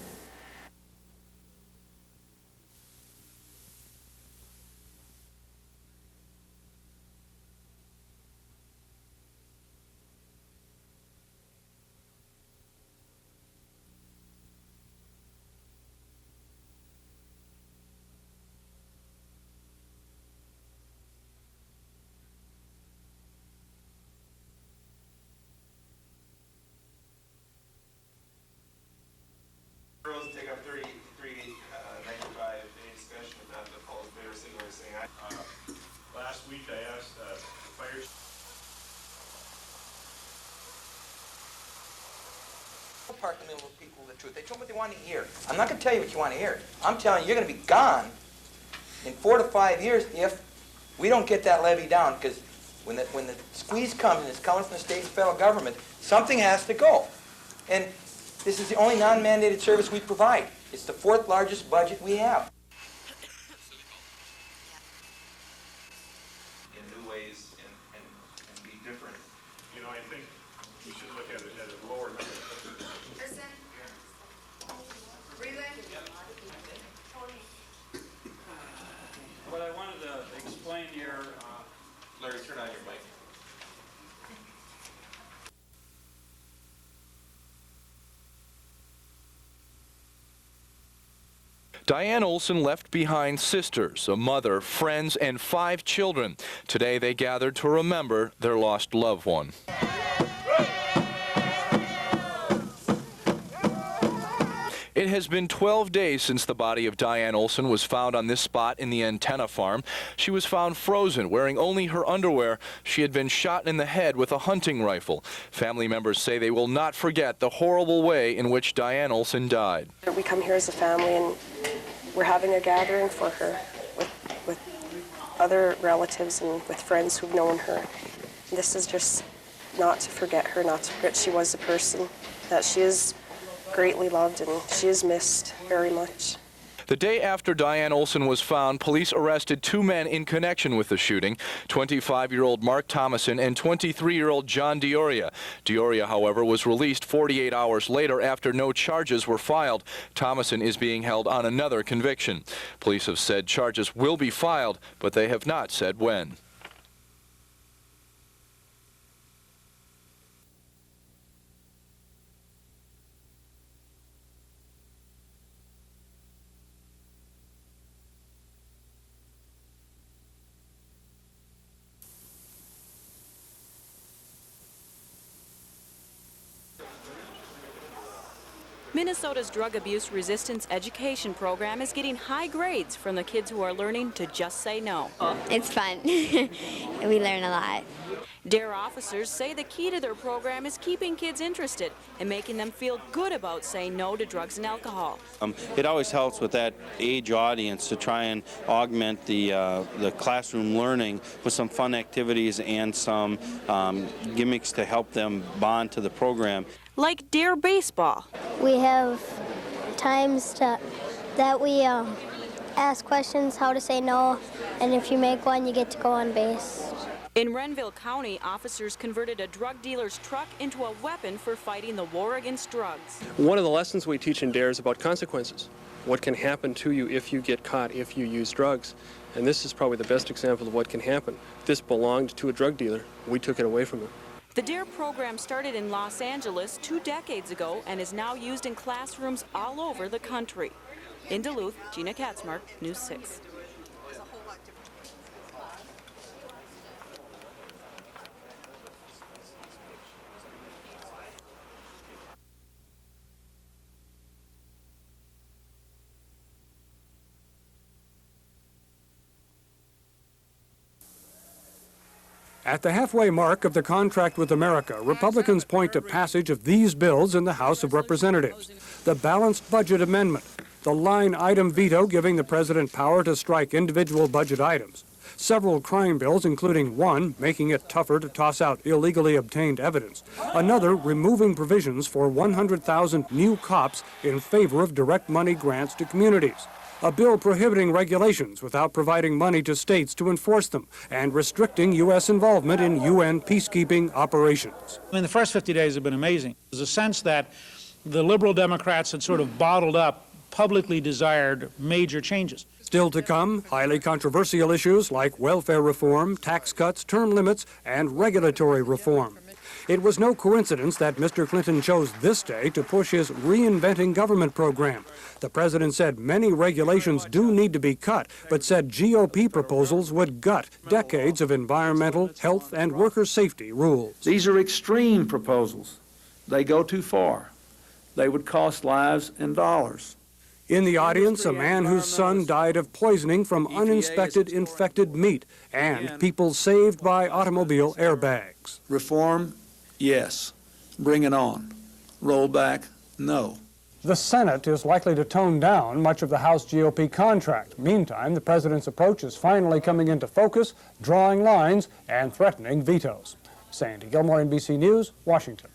Girls take up 3395. Any discussion about the calls they were sitting there saying, Last week I asked the fire. Park in the middle of people with the truth. They told me what they want to hear. I'm not going to tell you what you want to hear. I'm telling you, you're going to be gone in 4 to 5 years if we don't get that levy down. Because when the squeeze comes, and it's coming from the state and federal government, something has to go. And this is the only non-mandated service we provide. It's the 4th largest budget we have. in new ways and be different. You know, I think we should look at it at a lower number. What I wanted to explain here, Larry, turn on your mic. Diane Olson left behind sisters, a mother, friends, and 5 children. Today they gathered to remember their lost loved one. It has been 12 days since the body of Diane Olson was found on this spot in the antenna farm. She was found frozen, wearing only her underwear. She had been shot in the head with a hunting rifle. Family members say they will not forget the horrible way in which Diane Olson died. We come here as a family and we're having a gathering for her with other relatives and with friends who've known her. This is just not to forget her, not to forget she was the person that she is greatly loved, and she is missed very much. The day after Diane Olson was found, police arrested 2 men in connection with the shooting, 25-year-old Mark Thomason and 23-year-old John Dioria. Dioria, however, was released 48 hours later after no charges were filed. Thomason is being held on another conviction. Police have said charges will be filed, but they have not said when. Minnesota's drug abuse resistance education program is getting high grades from the kids who are learning to just say no. It's fun. We learn a lot. DARE officers say the key to their program is keeping kids interested and making them feel good about saying no to drugs and alcohol. It always helps with that age audience to try and augment the classroom learning with some fun activities and some gimmicks to help them bond to the program. Like DARE baseball. We have times that we ask questions how to say no, and if you make one, you get to go on base. In Renville County, officers converted a drug dealer's truck into a weapon for fighting the war against drugs. One of the lessons we teach in DARE is about consequences. What can happen to you if you get caught, if you use drugs. And this is probably the best example of what can happen. This belonged to a drug dealer. We took it away from him. The DARE program started in Los Angeles 2 decades ago and is now used in classrooms all over the country. In Duluth, Gina Katzmark, News 6. At the halfway mark of the contract with America, Republicans point to passage of these bills in the House of Representatives. The Balanced Budget Amendment, the line item veto giving the president power to strike individual budget items, several crime bills, including one making it tougher to toss out illegally obtained evidence, another removing provisions for 100,000 new cops in favor of direct money grants to communities, a bill prohibiting regulations without providing money to states to enforce them, and restricting U.S. involvement in UN peacekeeping operations. I mean, the first 50 days have been amazing. There's a sense that the liberal Democrats had sort of bottled up publicly desired major changes. Still to come, highly controversial issues like welfare reform, tax cuts, term limits, and regulatory reform. It was no coincidence that Mr. Clinton chose this day to push his Reinventing Government program. The president said many regulations do need to be cut, but said GOP proposals would gut decades of environmental, health, and worker safety rules. These are extreme proposals. They go too far. They would cost lives and dollars. In the audience, a man whose son died of poisoning from uninspected infected meat, and people saved by automobile airbags. Reform, yes. Bring it on. Roll back, no. The Senate is likely to tone down much of the House GOP contract. Meantime, the president's approach is finally coming into focus, drawing lines and threatening vetoes. Sandy Gilmore, NBC News, Washington.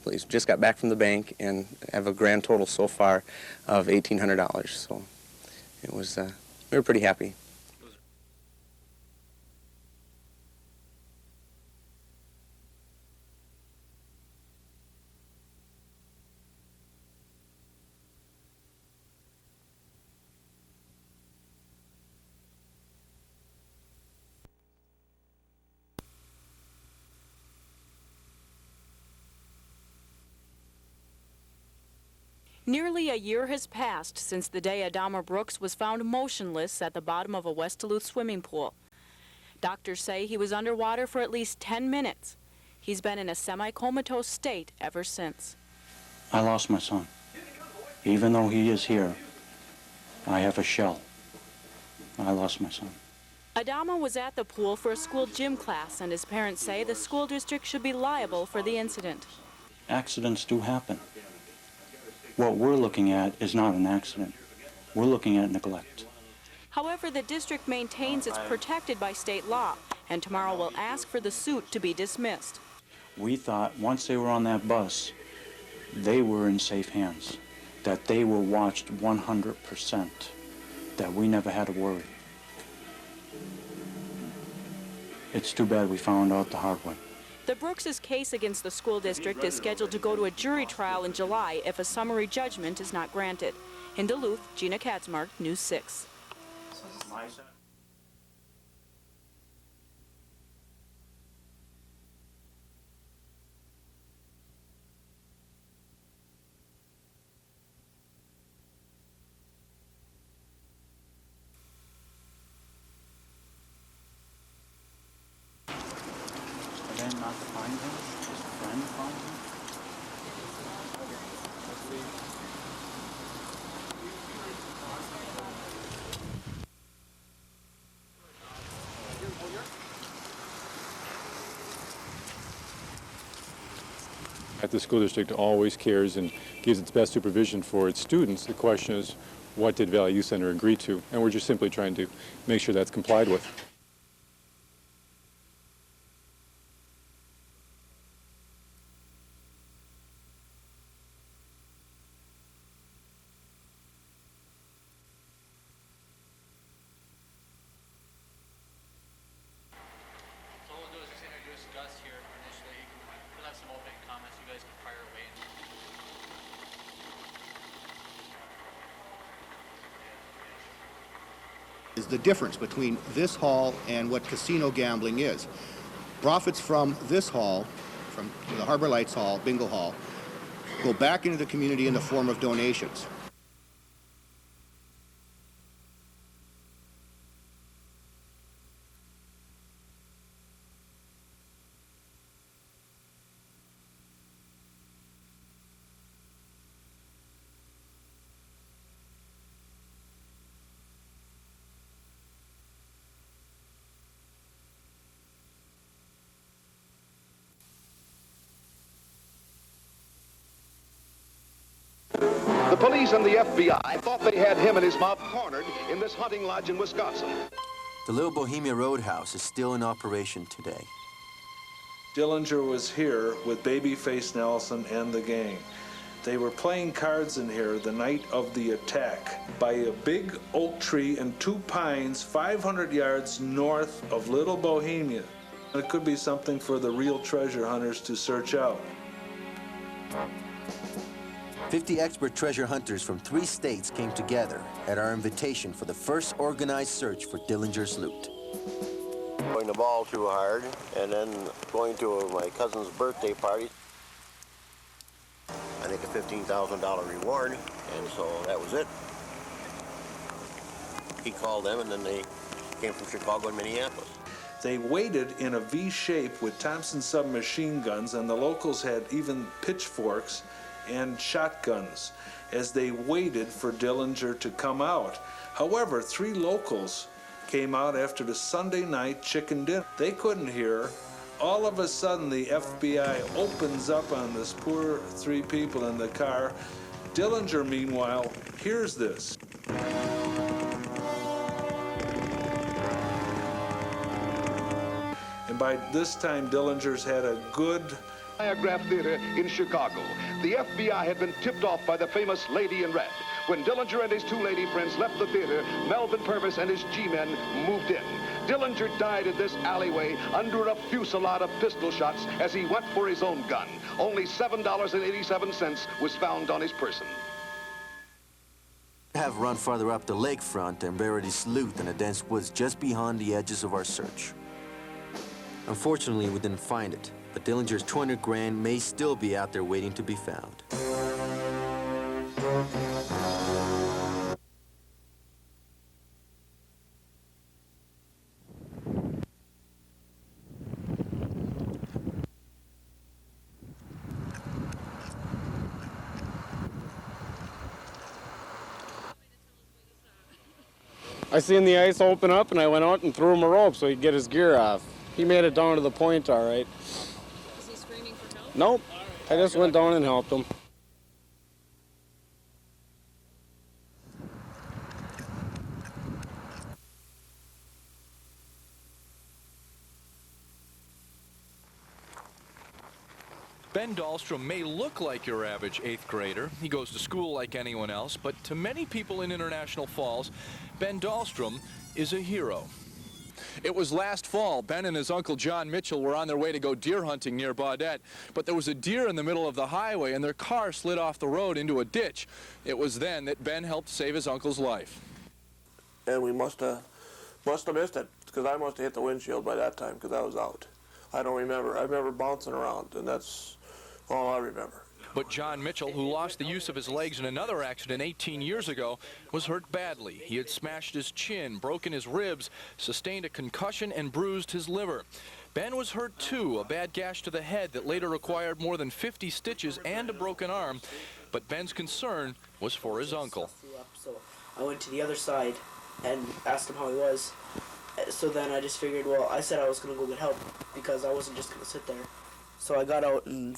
Please. Just got back from the bank and have a grand total so far of $1,800. So it was, we were pretty happy. Nearly a year has passed since the day Adama Brooks was found motionless at the bottom of a West Duluth swimming pool. Doctors say he was underwater for at least 10 minutes. He's been in a semi-comatose state ever since. I lost my son. Even though he is here, I have a shell. I lost my son. Adama was at the pool for a school gym class, and his parents say the school district should be liable for the incident. Accidents do happen. What we're looking at is not an accident. We're looking at neglect. However, the district maintains it's protected by state law, and tomorrow will ask for the suit to be dismissed. We thought once they were on that bus, they were in safe hands, that they were watched 100%, that we never had to worry. It's too bad we found out the hard way. The Brooks' case against the school district is scheduled to go to a jury trial in July if a summary judgment is not granted. In Duluth, Gina Katzmark, News 6. Then not to find him, his friend found him. The school district always cares and gives its best supervision for its students. The question is, what did Valley Youth Center agree to? And we're just simply trying to make sure that's complied with. Is the difference between this hall and what casino gambling is. Profits from this hall, from the Harbor Lights Hall, Bingo Hall, go back into the community in the form of donations. The police and the FBI thought they had him and his mob cornered in this hunting lodge in Wisconsin. The Little Bohemia Roadhouse is still in operation today. Dillinger was here with Babyface Nelson and the gang. They were playing cards in here the night of the attack by a big oak tree and 2 pines 500 yards north of Little Bohemia. It could be something for the real treasure hunters to search out. 50 expert treasure hunters from 3 states came together at our invitation for the first organized search for Dillinger's loot. Going the ball too hard, and then going to my cousin's birthday party. I think a $15,000 reward, and so that was it. He called them, and then they came from Chicago and Minneapolis. They waited in a V shape with Thompson submachine guns, and the locals had even pitchforks and shotguns as they waited for Dillinger to come out. However, 3 locals came out after the Sunday night chicken dinner. They couldn't hear. All of a sudden, the FBI opens up on this poor 3 people in the car. Dillinger, meanwhile, hears this. And by this time, Dillinger's had a good Biograph Theater in Chicago. The FBI had been tipped off by the famous Lady in Red. When Dillinger and his 2 lady friends left the theater, Melvin Purvis and his G-men moved in. Dillinger died in this alleyway under a fusillade of pistol shots as he went for his own gun. Only $7.87 was found on his person. Have run farther up the lakefront and buried his loot in the dense woods just beyond the edges of our search. Unfortunately, we didn't find it, but Dillinger's 200 grand may still be out there waiting to be found. I seen the ice open up, and I went out and threw him a rope so he'd get his gear off. He made it down to the point all right. Is he screaming for help? Nope. I just went down and helped him. Ben Dahlstrom may look like your average 8th grader. He goes to school like anyone else, but to many people in International Falls, Ben Dahlstrom is a hero. It was last fall. Ben and his uncle John Mitchell were on their way to go deer hunting near Baudette, but there was a deer in the middle of the highway and their car slid off the road into a ditch. It was then that Ben helped save his uncle's life. And we must have missed it, because I must have hit the windshield by that time, because I was out. I don't remember. I remember bouncing around, and that's all I remember. But John Mitchell, who lost the use of his legs in another accident 18 years ago, was hurt badly. He had smashed his chin, broken his ribs, sustained a concussion, and bruised his liver. Ben was hurt too, a bad gash to the head that later required more than 50 stitches and a broken arm. But Ben's concern was for his uncle. So I went to the other side and asked him how he was. So then I just figured, well, I said I was going to go get help because I wasn't just going to sit there. So I got out, and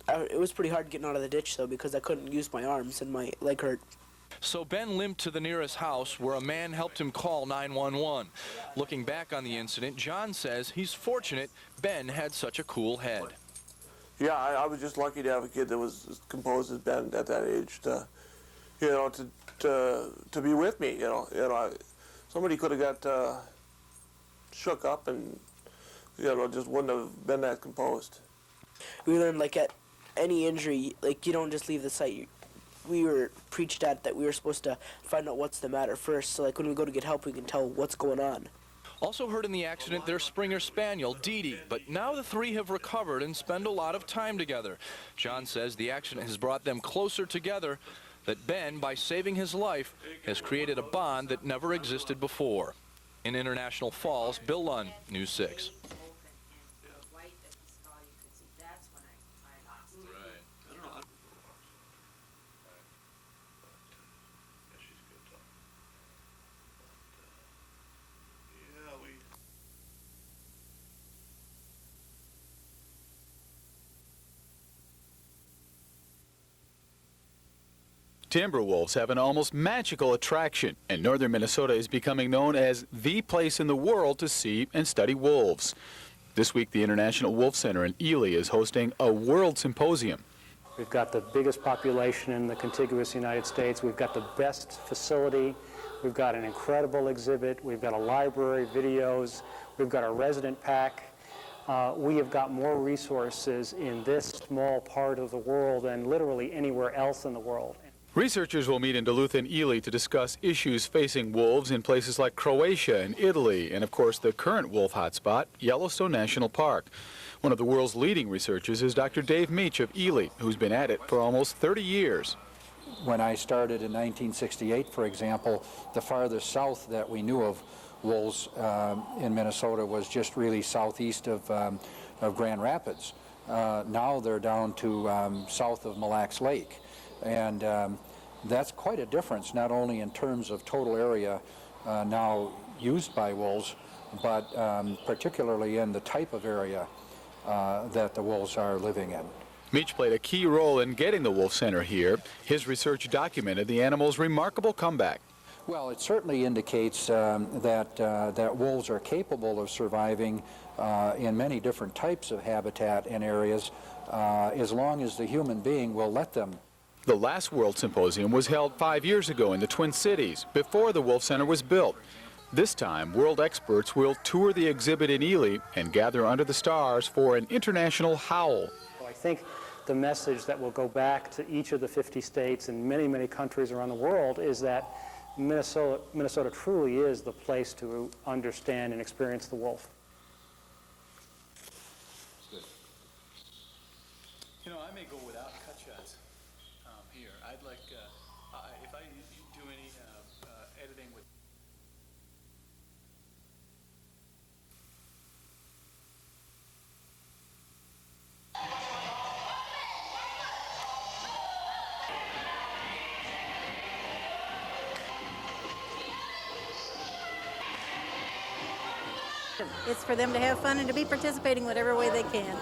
it was pretty hard getting out of the ditch, though, because I couldn't use my arms and my leg hurt. So Ben limped to the nearest house where a man helped him call 911. Looking back on the incident, John says he's fortunate Ben had such a cool head. Yeah, I was just lucky to have a kid that was as composed as Ben at that age to be with me. Somebody could have got shook up and just wouldn't have been that composed. We learned, like, at any injury, like, you don't just leave the site. We were preached at that we were supposed to find out what's the matter first, so like when we go to get help we can tell what's going on. Also hurt in the accident, their Springer Spaniel, Dee Dee, but now the three have recovered and spend a lot of time together. John says the accident has brought them closer together, that Ben, by saving his life, has created a bond that never existed before. In International Falls, Bill Lunn, News 6. Timber wolves have an almost magical attraction, and northern Minnesota is becoming known as the place in the world to see and study wolves. This week, the International Wolf Center in Ely is hosting a World Symposium. We've got the biggest population in the contiguous United States. We've got the best facility. We've got an incredible exhibit. We've got a library, videos. We've got a resident pack. We have got more resources in this small part of the world than literally anywhere else in the world. Researchers will meet in Duluth and Ely to discuss issues facing wolves in places like Croatia and Italy, and of course the current wolf hotspot, Yellowstone National Park. One of the world's leading researchers is Dr. Dave Meach of Ely, who's been at it for almost 30 years. When I started in 1968, for example, the farthest south that we knew of wolves in Minnesota was just really southeast of Grand Rapids. Now they're down to south of Mille Lacs Lake. And that's quite a difference, not only in terms of total area now used by wolves, but particularly in the type of area that the wolves are living in. Meach played a key role in getting the Wolf Center here. His research documented the animal's remarkable comeback. Well, it certainly indicates that wolves are capable of surviving in many different types of habitat and areas as long as the human being will let them. The last World Symposium was held 5 years ago in the Twin Cities, before the Wolf Center was built. This time, world experts will tour the exhibit in Ely and gather under the stars for an international howl. I think the message that will go back to each of the 50 states and many, many countries around the world is that Minnesota truly is the place to understand and experience the wolf. You know, I may go without cut shots here. I'd like, if I do any editing with... It's for them to have fun and to be participating whatever way they can.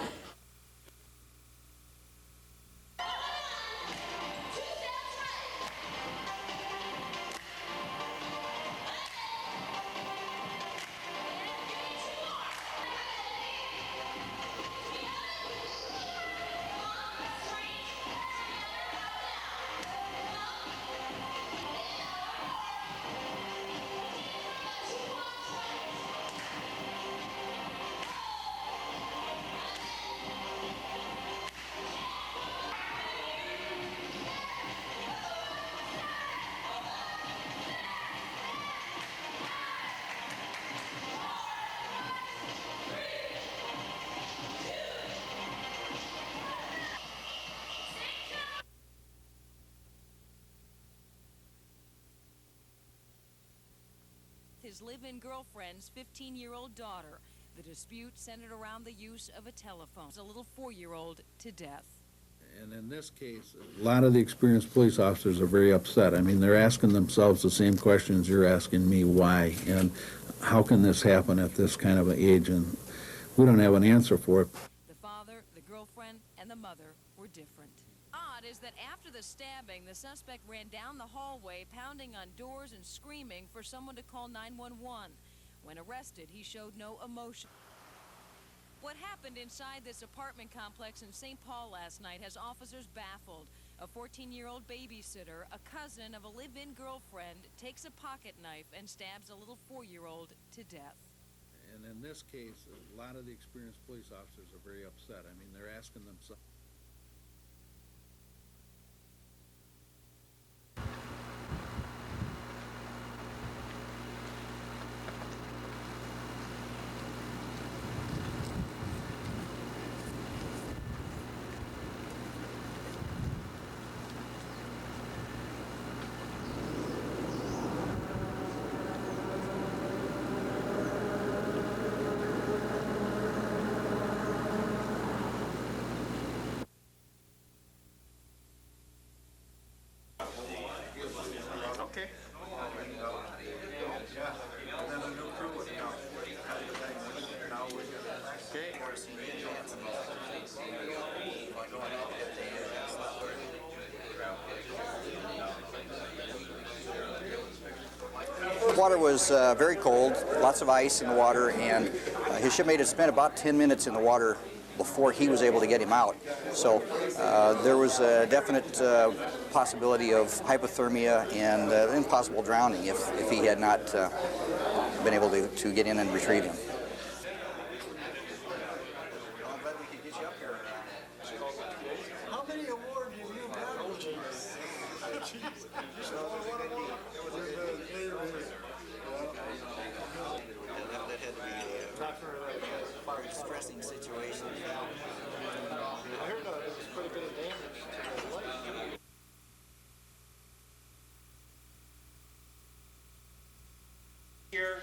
His live-in girlfriend's 15-year-old daughter. The dispute centered around the use of a telephone. A little 4-year-old to death. And in this case, a lot of the experienced police officers are very upset. I mean, they're asking themselves the same questions you're asking me, why, and how can this happen at this kind of an age, and we don't have an answer for it. The father, the girlfriend, and the mother were different. Odd is that after the stabbing, the suspect ran down the hallway, pounding on doors and screaming for someone to call 911. When arrested, he showed no emotion. What happened inside this apartment complex in St. Paul last night has officers baffled. A 14-year-old babysitter, a cousin of a live-in girlfriend, takes a pocket knife and stabs a little 4-year-old to death. And in this case, a lot of the experienced police officers are very upset. I mean, they're asking themselves. The water was very cold, lots of ice in the water, and his shipmate had spent about 10 minutes in the water before he was able to get him out. So there was a definite possibility of hypothermia and impossible drowning if he had not been able to get in and retrieve him. How many awards have you gotten? That had to be a very distressing situation. I heard there was quite a bit of damage to the light. Here,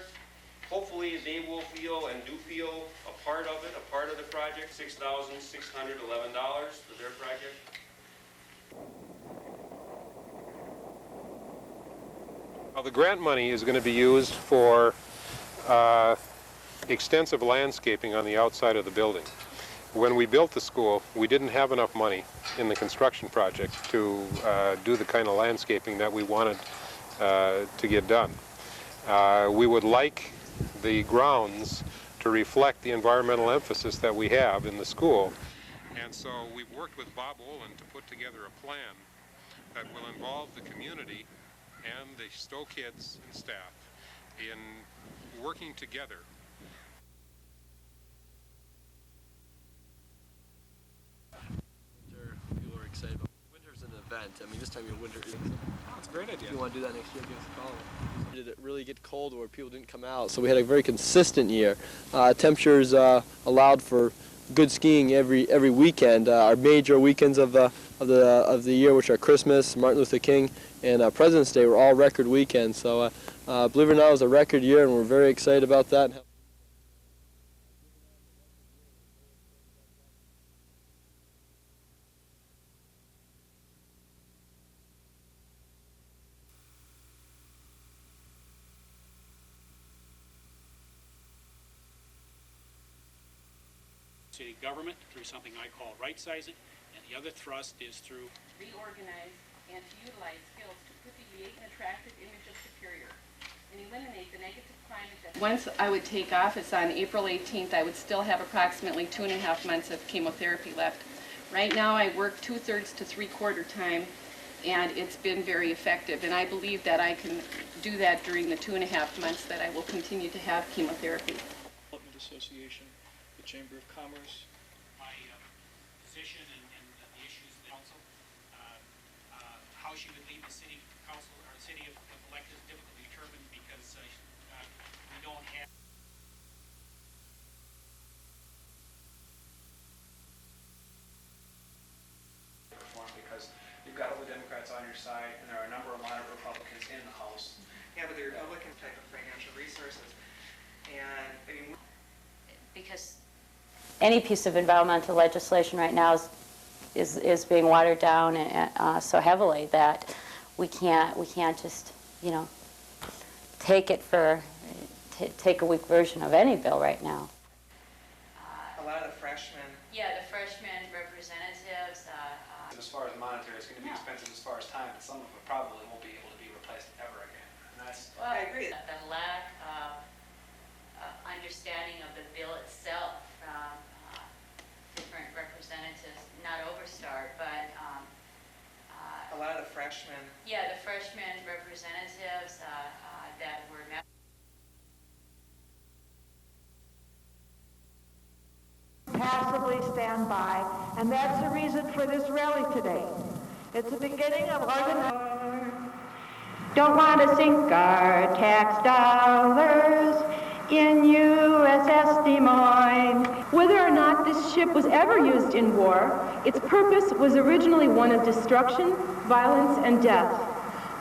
hopefully they will feel and do feel a part of it, a part of the project. $6,611 for their project. Well, the grant money is going to be used for extensive landscaping on the outside of the building. When we built the school, we didn't have enough money in the construction project to do the kind of landscaping that we wanted to get done. We would like the grounds to reflect the environmental emphasis that we have in the school. And so we've worked with Bob Olin to put together a plan that will involve the community and the Stowe kids and staff in working together. People are excited about winter's an event. I mean, this time of year, winter is. It's a great idea. If you want to do that next year, give us a call. Did it really get cold where people didn't come out? So we had a very consistent year. Temperatures allowed for good skiing every weekend. Our major weekends of the year, which are Christmas, Martin Luther King, and President's Day, were all record weekends. So believe it or not, it was a record year, and we're very excited about that. city government through something I call right-sizing, and the other thrust is through reorganize and to utilize skills to put the unique and attractive image of Superior and eliminate the negative climate that... Once I would take office on April 18th, I would still have approximately 2.5 months of chemotherapy left. Right now I work 2/3 to 3/4 time, and it's been very effective, and I believe that I can do that during the 2.5 months that I will continue to have chemotherapy. Development Association, the Chamber of Commerce. my position and the issues of the council. How she would lead the city council or the city of elected is difficult to determine because we don't have. Because you've got all the Democrats on your side, and there are a number of moderate Republicans in the House. Yeah, but they're looking type of financial resources, and I mean, because any piece of environmental legislation right now is being watered down so heavily that we can't just take a weak version of any bill right now. A lot of the freshmen. Yeah, the freshman representatives. As far as monetary, it's going to be expensive as far as time, but some of it probably won't be able to be replaced ever again. And that's. Well, I agree. The lack of understanding of the bill itself from different representatives, not Overstart, but a lot of the freshmen. Yeah, the freshman representatives that were met. Passively stand by, and that's the reason for this rally today. It's the beginning of organizing. Don't want to sink our tax dollars in USS Des Moines. Whether or not this ship was ever used in war, its purpose was originally one of destruction, violence, and death.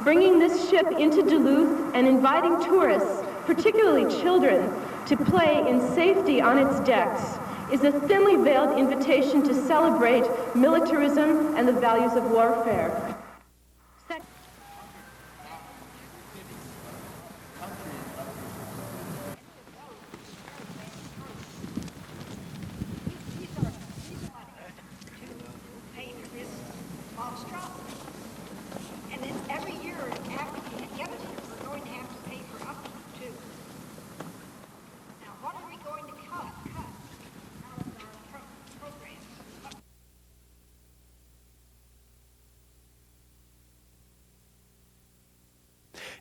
Bringing this ship into Duluth and inviting tourists, particularly children, to play in safety on its decks is a thinly veiled invitation to celebrate militarism and the values of warfare. And then every year after we get it, we're going to have to pay for up to 2. Now, what are we going to cut out of our programs?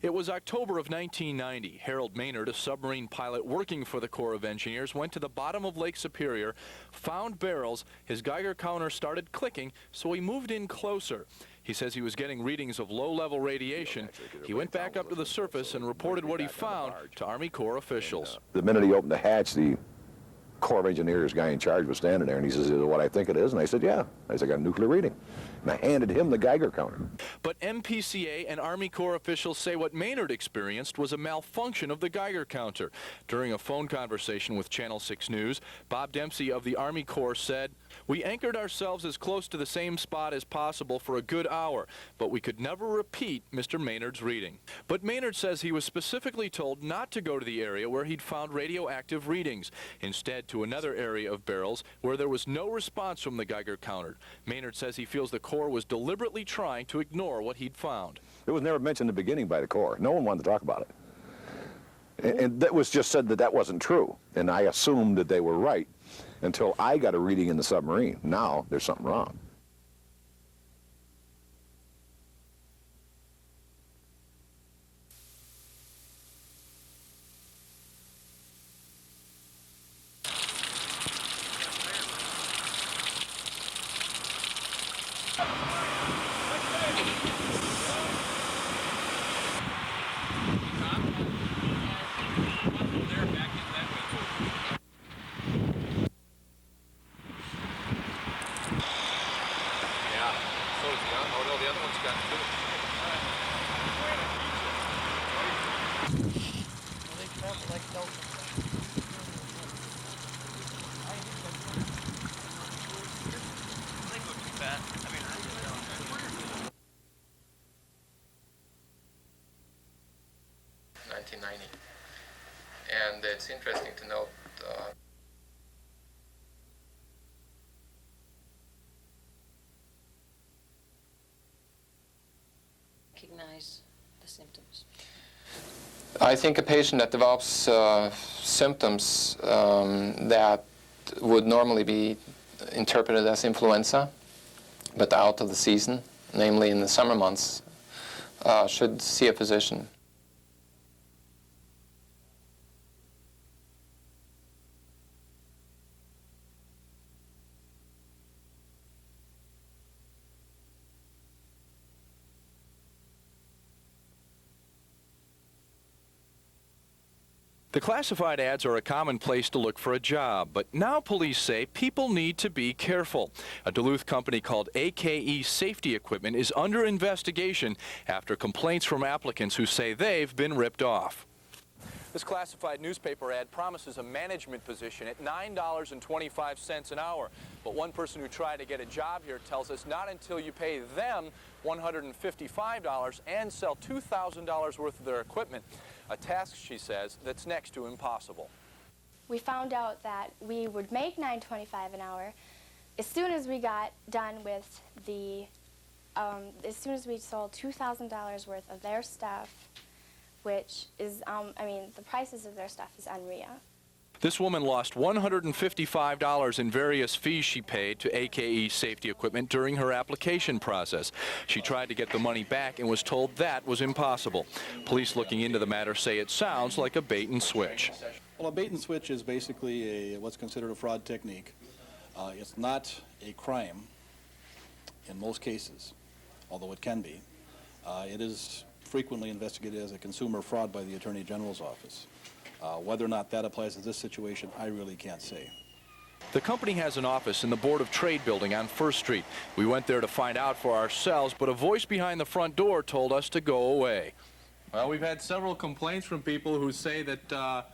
It was October of 1990. Harold Maynard, a submarine pilot working for the Corps of Engineers, went to the bottom of Lake Superior, found barrels, his Geiger counter started clicking, so he moved in closer. He says he was getting readings of low-level radiation. He went back up to the surface and reported what he found to Army Corps officials. The minute he opened the hatch, the Corps of Engineers guy in charge was standing there, and he says, "Is it what I think it is?" And I said, "Yeah." I said, "I got a nuclear reading." And I handed him the Geiger counter. But MPCA and Army Corps officials say what Maynard experienced was a malfunction of the Geiger counter. During a phone conversation with Channel 6 News, Bob Dempsey of the Army Corps said, "We anchored ourselves as close to the same spot as possible for a good hour, but we could never repeat Mr. Maynard's reading." But Maynard says he was specifically told not to go to the area where he'd found radioactive readings, instead to another area of barrels where there was no response from the Geiger counter. Maynard says he feels the Corps was deliberately trying to ignore what he'd found. It was never mentioned in the beginning by the Corps. No one wanted to talk about it. And that was just said that that wasn't true. And I assumed that they were right until I got a reading in the submarine. Now there's something wrong. And it's interesting to note I think a patient that develops symptoms that would normally be interpreted as influenza, but out of the season, namely in the summer months, should see a physician. The classified ads are a common place to look for a job, but now police say people need to be careful. A Duluth company called AKE Safety Equipment is under investigation after complaints from applicants who say they've been ripped off. This classified newspaper ad promises a management position at $9.25 an hour. But one person who tried to get a job here tells us not until you pay them $155 and sell $2,000 worth of their equipment. A task, she says, that's next to impossible. We found out that we would make $9.25 an hour as soon as we got done with the, as soon as we sold $2,000 worth of their stuff, which is, I mean, the prices of their stuff is unreal. This woman lost $155 in various fees she paid to AKE Safety Equipment during her application process. She tried to get the money back and was told that was impossible. Police looking into the matter say it sounds like a bait and switch. Well, a bait and switch is basically what's considered a fraud technique. It's not a crime in most cases, although it can be. It is frequently investigated as a consumer fraud by the Attorney General's office. Whether or not that applies to this situation, I really can't say. The company has an office in the Board of Trade building on 1st Street. We went there to find out for ourselves, but a voice behind the front door told us to go away. Well, we've had several complaints from people who say that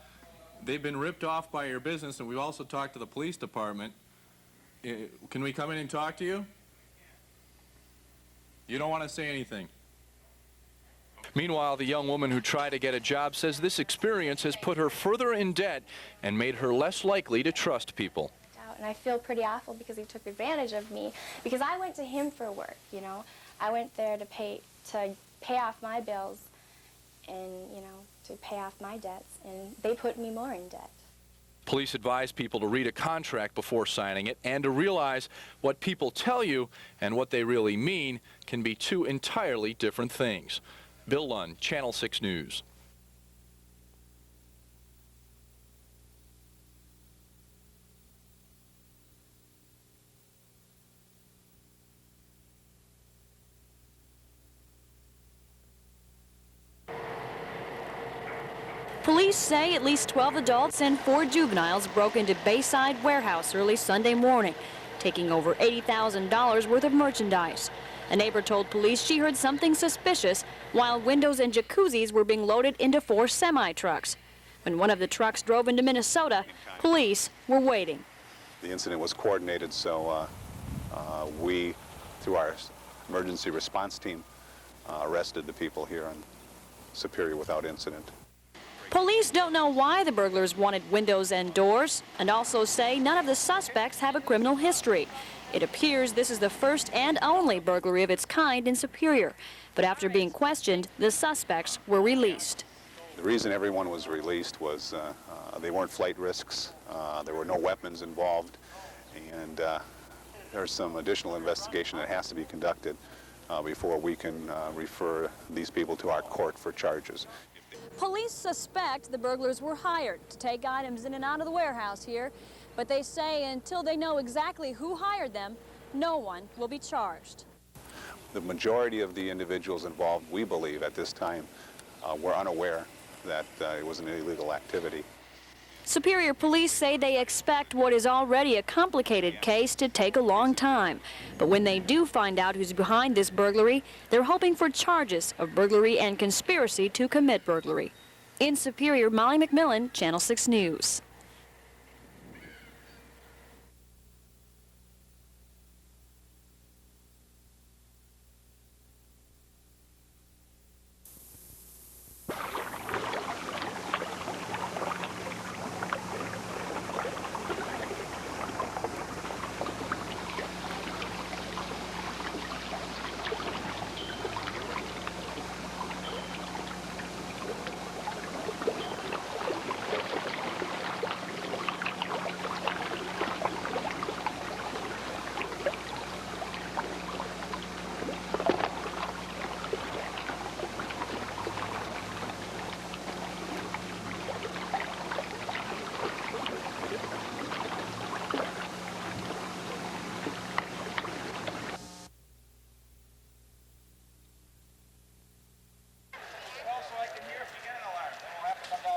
they've been ripped off by your business, and we've also talked to the police department. Can we come in and talk to you? You don't want to say anything. Meanwhile, the young woman who tried to get a job says this experience has put her further in debt and made her less likely to trust people. And I feel pretty awful because he took advantage of me, because I went to him for work, you know. I went there to pay off my bills and, you know, to pay off my debts, and they put me more in debt. Police advise people to read a contract before signing it and to realize what people tell you and what they really mean can be two entirely different things. Bill Lund, Channel 6 News. Police say at least 12 adults and 4 juveniles broke into Bayside Warehouse early Sunday morning, taking over $80,000 worth of merchandise. A neighbor told police she heard something suspicious while windows and jacuzzis were being loaded into 4 semi-trucks. When one of the trucks drove into Minnesota, police were waiting. The incident was coordinated, so we, through our emergency response team, arrested the people here in Superior without incident. Police don't know why the burglars wanted windows and doors, and also say none of the suspects have a criminal history. It appears this is the first and only burglary of its kind in Superior. But after being questioned, the suspects were released. The reason everyone was released was they weren't flight risks, there were no weapons involved, and there's some additional investigation that has to be conducted before we can refer these people to our court for charges. Police suspect the burglars were hired to take items in and out of the warehouse here, but they say until they know exactly who hired them, no one will be charged. The majority of the individuals involved, we believe at this time, were unaware that it was an illegal activity. Superior Police say they expect what is already a complicated case to take a long time. But when they do find out who's behind this burglary, they're hoping for charges of burglary and conspiracy to commit burglary. In Superior, Molly McMillan, Channel 6 News.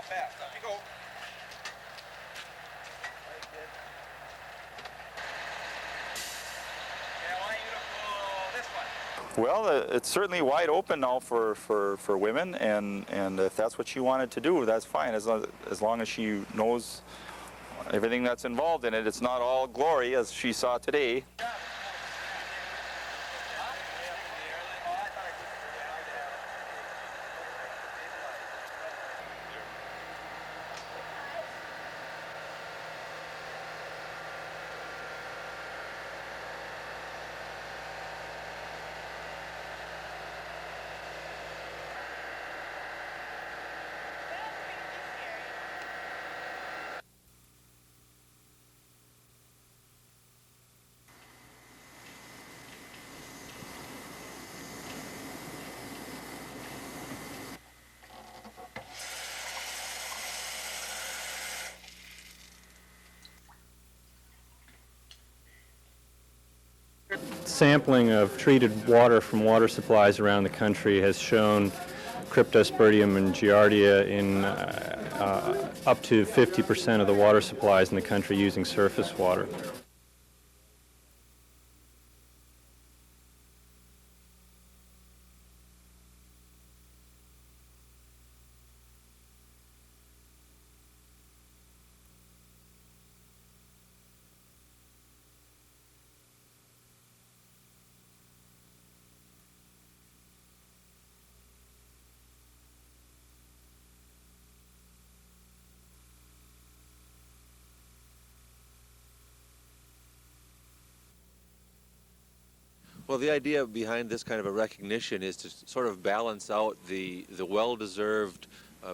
fast. Up you go. Well, it's certainly wide open now for women, and if that's what she wanted to do, that's fine, as long as she knows everything that's involved in it. It's not all glory, as she saw today. Sampling of treated water from water supplies around the country has shown cryptosporidium and giardia in up to 50% of the water supplies in the country using surface water. Well, the idea behind this kind of a recognition is to sort of balance out the well-deserved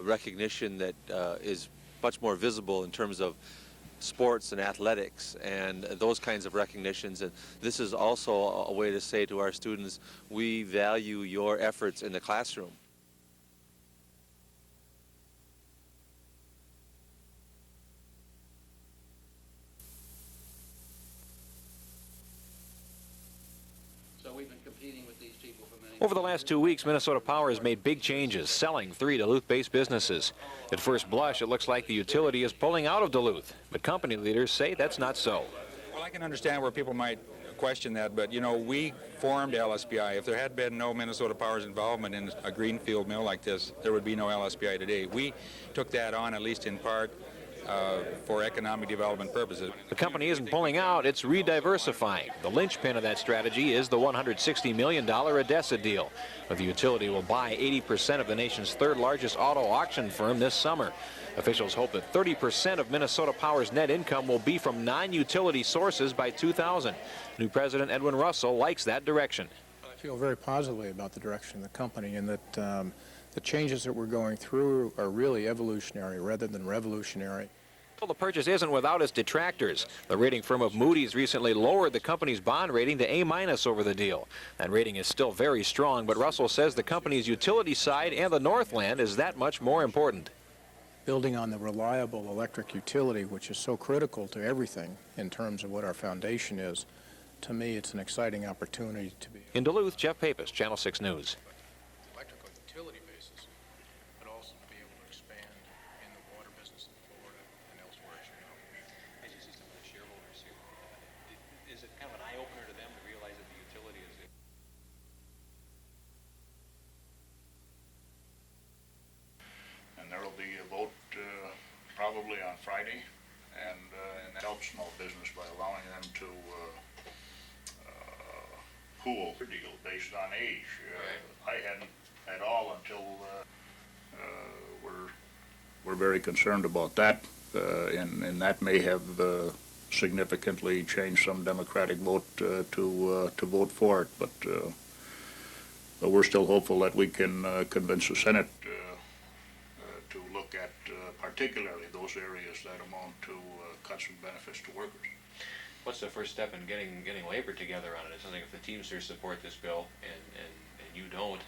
recognition that is much more visible in terms of sports and athletics and those kinds of recognitions. And this is also a way to say to our students, we value your efforts in the classroom. Over the last 2 weeks, Minnesota Power has made big changes, selling 3 Duluth-based businesses. At first blush, it looks like the utility is pulling out of Duluth, but company leaders say that's not so. Well, I can understand where people might question that, but, you know, we formed LSPI. If there had been no Minnesota Power's involvement in a greenfield mill like this, there would be no LSPI today. We took that on, at least in part, for economic development purposes. The company isn't pulling out, it's re-diversifying. The linchpin of that strategy is the $160 million Odessa deal. The utility will buy 80% of the nation's third largest auto auction firm this summer. Officials hope that 30% of Minnesota Power's net income will be from non-utility sources by 2000. New President Edwin Russell likes that direction. I feel very positively about the direction of the company, and that the changes that we're going through are really evolutionary rather than revolutionary. Well, the purchase isn't without its detractors. The rating firm of Moody's recently lowered the company's bond rating to A- over the deal. That rating is still very strong, but Russell says the company's utility side and the Northland is that much more important. Building on the reliable electric utility, which is so critical to everything in terms of what our foundation is, to me it's an exciting opportunity to be. In Duluth, Jeff Pappas, Channel 6 News. Electrical utility basis, but also to be able to expand in the water business in Florida and elsewhere, as you know. As you see some of the shareholders here, is it kind of an eye-opener to them to realize that the utility is... And there will be a vote probably on Friday, and that helps small business by allowing them to pool their deal based on age. I hadn't at all until we're very concerned about that, and that may have significantly changed some Democratic vote to vote for it, but we're still hopeful that we can convince the Senate to look at particularly those areas that amount to cuts and benefits to workers. What's the first step in getting labor together on it? It sounds like if the Teamsters support this bill and you don't,